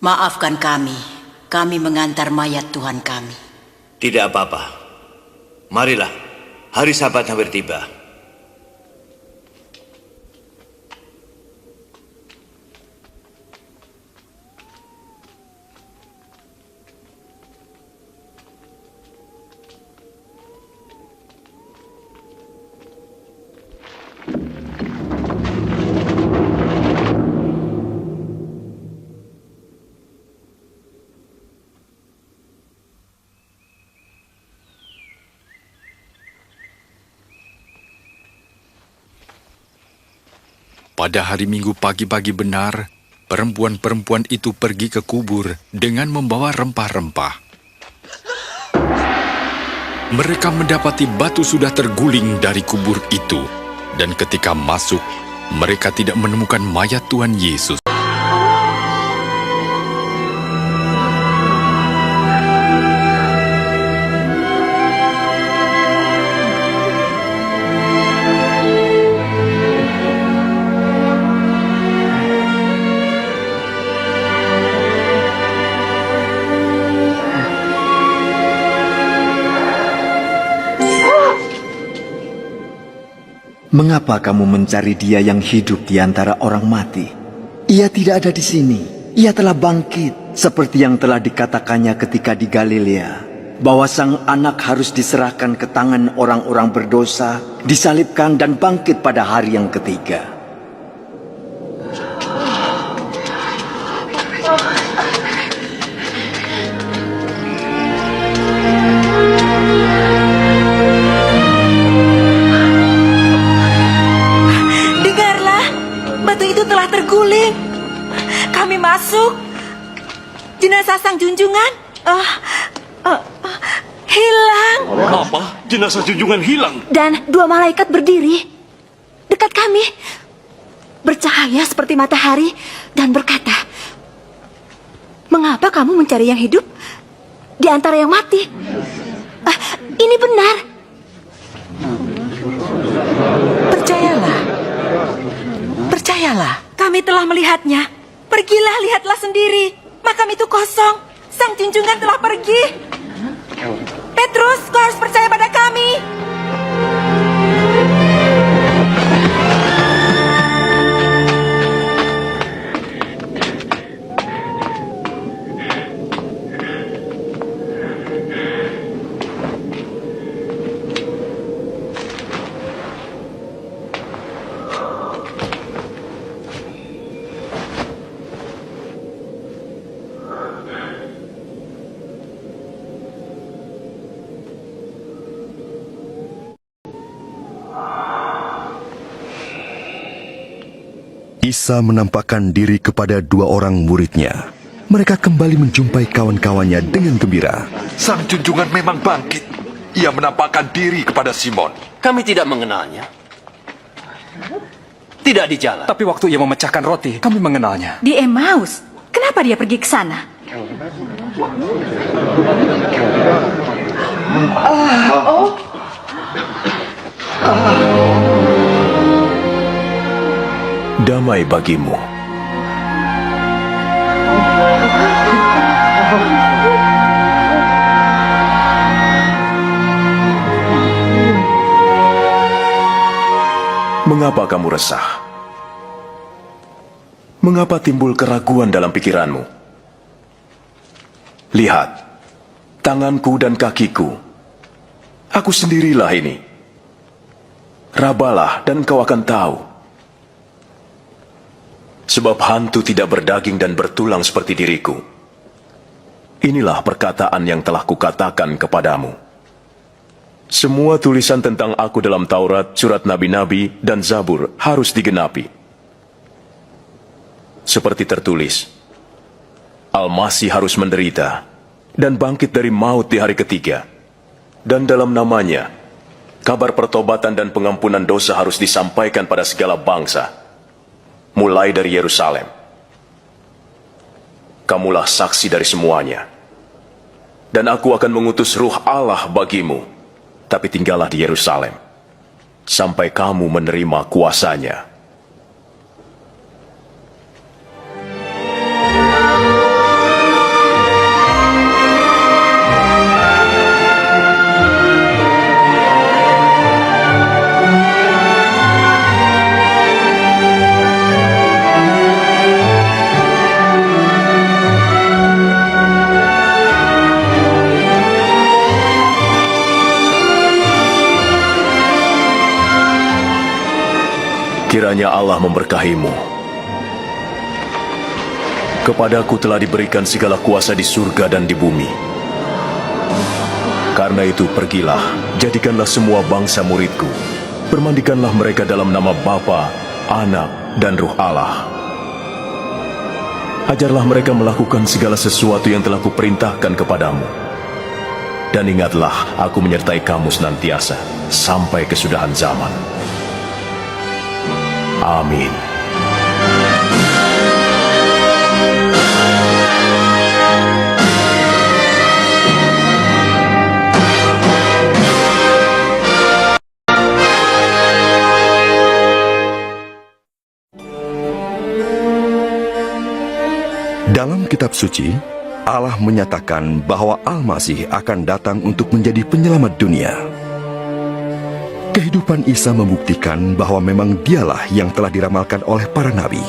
Maafkan kami mengantar mayat Tuhan kami. Tidak apa-apa. Marilah, hari Sabat hampir tiba. Pada hari Minggu pagi-pagi benar, perempuan-perempuan itu pergi ke kubur dengan membawa rempah-rempah. Mereka mendapati batu sudah terguling dari kubur itu, dan ketika masuk, mereka tidak menemukan mayat Tuhan Yesus. Mengapa kamu mencari dia yang hidup di antara orang mati? Ia tidak ada di sini. Ia telah bangkit, seperti yang telah dikatakannya ketika di Galilea, bahwa sang anak harus diserahkan ke tangan orang-orang berdosa, disalibkan dan bangkit pada hari yang ketiga. Telah terguling. Kami masuk. Jenazah sang junjungan. hilang. Apa? Jenazah junjungan hilang? Dan 2 malaikat berdiri dekat kami, bercahaya seperti matahari, dan berkata, "Mengapa kamu mencari yang hidup di antara yang mati? Ini benar." Percayalah. Percayalah. Kami telah melihatnya. Pergilah, lihatlah sendiri. Makam itu kosong. Sang junjungan telah pergi. Petrus, kau harus percaya pada kami. Isa menampakkan diri kepada 2 orang muridnya. Mereka kembali menjumpai kawan-kawannya dengan gembira. Sang junjungan memang bangkit. Ia menampakkan diri kepada Simon. Kami tidak mengenalnya. Tidak di jalan. Tapi waktu ia memecahkan roti, kami mengenalnya. Di Emmaus. Kenapa dia pergi ke sana? Damai bagimu. Mengapa kamu resah? Mengapa timbul keraguan dalam pikiranmu? Lihat, tanganku dan kakiku. Aku sendirilah ini. Rabalah dan kau akan tahu. Sebab hantu tidak berdaging dan bertulang seperti diriku. Inilah perkataan yang telah kukatakan kepadamu. Semua tulisan tentang aku dalam Taurat, surat Nabi-Nabi, dan Zabur harus digenapi. Seperti tertulis, Al-Masih harus menderita dan bangkit dari maut di hari ketiga. Dan dalam namanya, kabar pertobatan dan pengampunan dosa harus disampaikan pada segala bangsa, mulai dari Yerusalem. Kamulah saksi dari semuanya. Dan aku akan mengutus Ruh Allah bagimu, tapi tinggallah di Yerusalem, sampai kamu menerima kuasanya. Kiranya Allah memberkahimu. Kepadaku telah diberikan segala kuasa di surga dan di bumi. Karena itu pergilah, jadikanlah semua bangsa muridku. Permandikanlah mereka dalam nama Bapa, Anak, dan Ruh Allah. Ajarlah mereka melakukan segala sesuatu yang telah kuperintahkan kepadamu. Dan ingatlah, aku menyertai kamu senantiasa, sampai kesudahan zaman. Amin. Dalam kitab suci, Allah menyatakan bahwa Al-Masih akan datang untuk menjadi penyelamat dunia. Kehidupan Isa membuktikan bahwa memang dialah yang telah diramalkan oleh para nabi.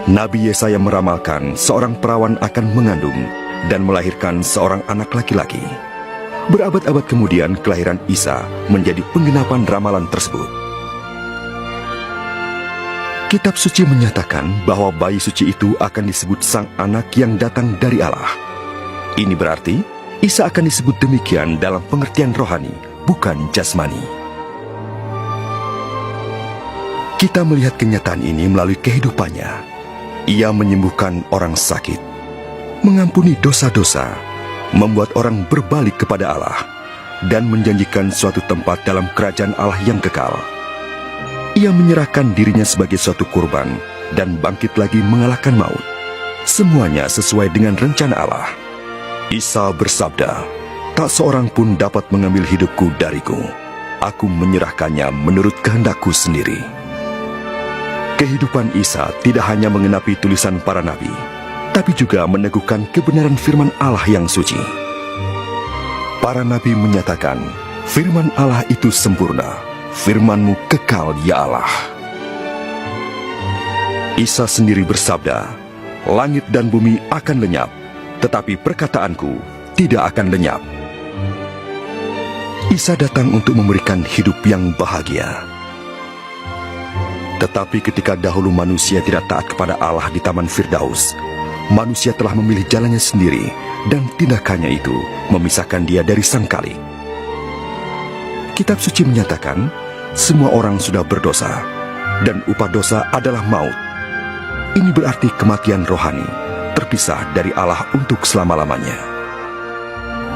Nabi Yesaya meramalkan seorang perawan akan mengandung dan melahirkan seorang anak laki-laki. Berabad-abad kemudian kelahiran Isa menjadi penggenapan ramalan tersebut. Kitab suci menyatakan bahwa bayi suci itu akan disebut sang anak yang datang dari Allah. Ini berarti Isa akan disebut demikian dalam pengertian rohani, bukan jasmani. Kita melihat kenyataan ini melalui kehidupannya. Ia menyembuhkan orang sakit, mengampuni dosa-dosa, membuat orang berbalik kepada Allah dan menjanjikan suatu tempat dalam kerajaan Allah yang kekal. Ia menyerahkan dirinya sebagai suatu kurban dan bangkit lagi mengalahkan maut. Semuanya sesuai dengan rencana Allah. Isa bersabda, "Tak seorang pun dapat mengambil hidupku dariku. Aku menyerahkannya menurut kehendakku sendiri." Kehidupan Isa tidak hanya mengenapi tulisan para nabi, tapi juga meneguhkan kebenaran firman Allah yang suci. Para nabi menyatakan, firman Allah itu sempurna, firman-Mu kekal ya Allah. Isa sendiri bersabda, "Langit dan bumi akan lenyap, tetapi perkataanku tidak akan lenyap." Isa datang untuk memberikan hidup yang bahagia. Tetapi ketika dahulu manusia tidak taat kepada Allah di Taman Firdaus, manusia telah memilih jalannya sendiri dan tindakannya itu memisahkan dia dari Sang Khalik. Kitab suci menyatakan, semua orang sudah berdosa, dan upah dosa adalah maut. Ini berarti kematian rohani, terpisah dari Allah untuk selama-lamanya.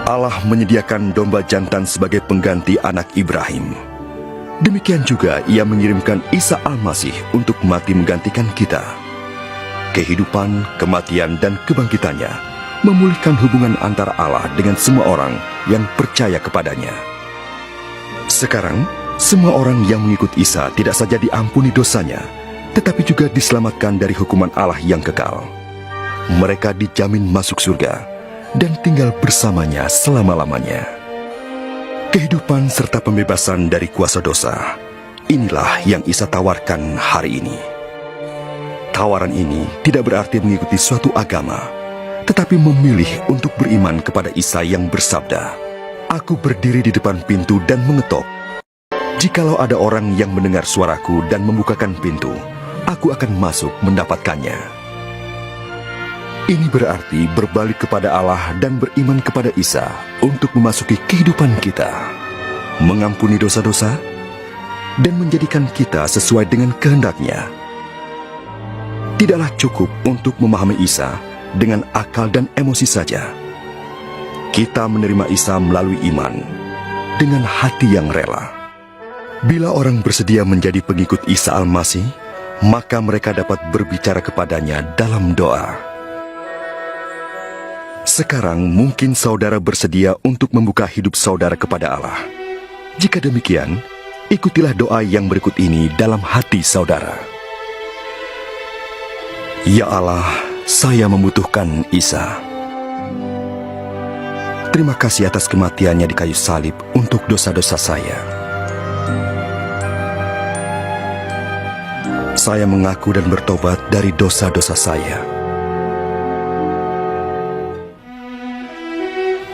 Allah menyediakan domba jantan sebagai pengganti anak Ibrahim. Demikian juga Ia mengirimkan Isa Al-Masih untuk mati menggantikan kita. Kehidupan, kematian, dan kebangkitannya memulihkan hubungan antara Allah dengan semua orang yang percaya kepadanya. Sekarang, semua orang yang mengikut Isa tidak saja diampuni dosanya, tetapi juga diselamatkan dari hukuman Allah yang kekal. Mereka dijamin masuk surga dan tinggal bersamanya selama-lamanya. Kehidupan serta pembebasan dari kuasa dosa, inilah yang Isa tawarkan hari ini. Tawaran ini tidak berarti mengikuti suatu agama, tetapi memilih untuk beriman kepada Isa yang bersabda, "Aku berdiri di depan pintu dan mengetok. Jikalau ada orang yang mendengar suaraku dan membukakan pintu, aku akan masuk mendapatkannya." Ini berarti berbalik kepada Allah dan beriman kepada Isa untuk memasuki kehidupan kita, mengampuni dosa-dosa, dan menjadikan kita sesuai dengan kehendak-Nya. Tidaklah cukup untuk memahami Isa dengan akal dan emosi saja. Kita menerima Isa melalui iman, dengan hati yang rela. Bila orang bersedia menjadi pengikut Isa Al-Masih, maka mereka dapat berbicara kepadanya dalam doa. Sekarang mungkin saudara bersedia untuk membuka hidup saudara kepada Allah. Jika demikian, ikutilah doa yang berikut ini dalam hati saudara. Ya Allah, saya membutuhkan Isa. Terima kasih atas kematiannya di kayu salib untuk dosa-dosa saya. Saya mengaku dan bertobat dari dosa-dosa saya.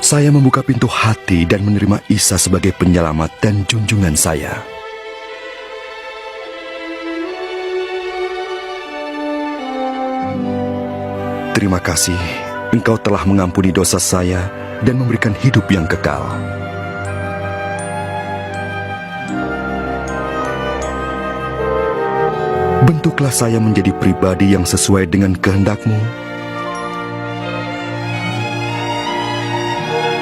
Saya membuka pintu hati dan menerima Isa sebagai penyelamat dan junjungan saya. Terima kasih, Engkau telah mengampuni dosa saya dan memberikan hidup yang kekal. Bentuklah saya menjadi pribadi yang sesuai dengan kehendak-Mu.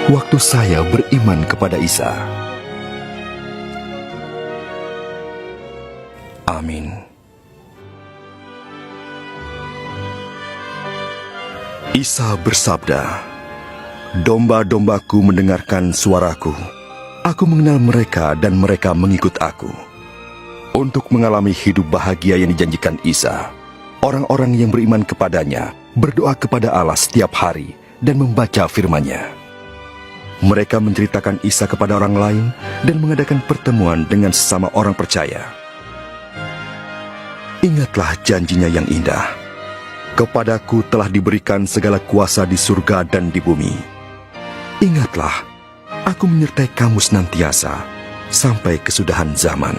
Waktu saya beriman kepada Isa. Amin. Isa bersabda, "Domba-dombaku mendengarkan suaraku. Aku mengenal mereka dan mereka mengikut aku." Untuk mengalami hidup bahagia yang dijanjikan Isa, orang-orang yang beriman kepadanya berdoa kepada Allah setiap hari dan membaca firman-Nya. Mereka menceritakan Isa kepada orang lain dan mengadakan pertemuan dengan sesama orang percaya. Ingatlah janjinya yang indah. Kepadaku telah diberikan segala kuasa di surga dan di bumi. Ingatlah, aku menyertai kamu senantiasa sampai kesudahan zaman.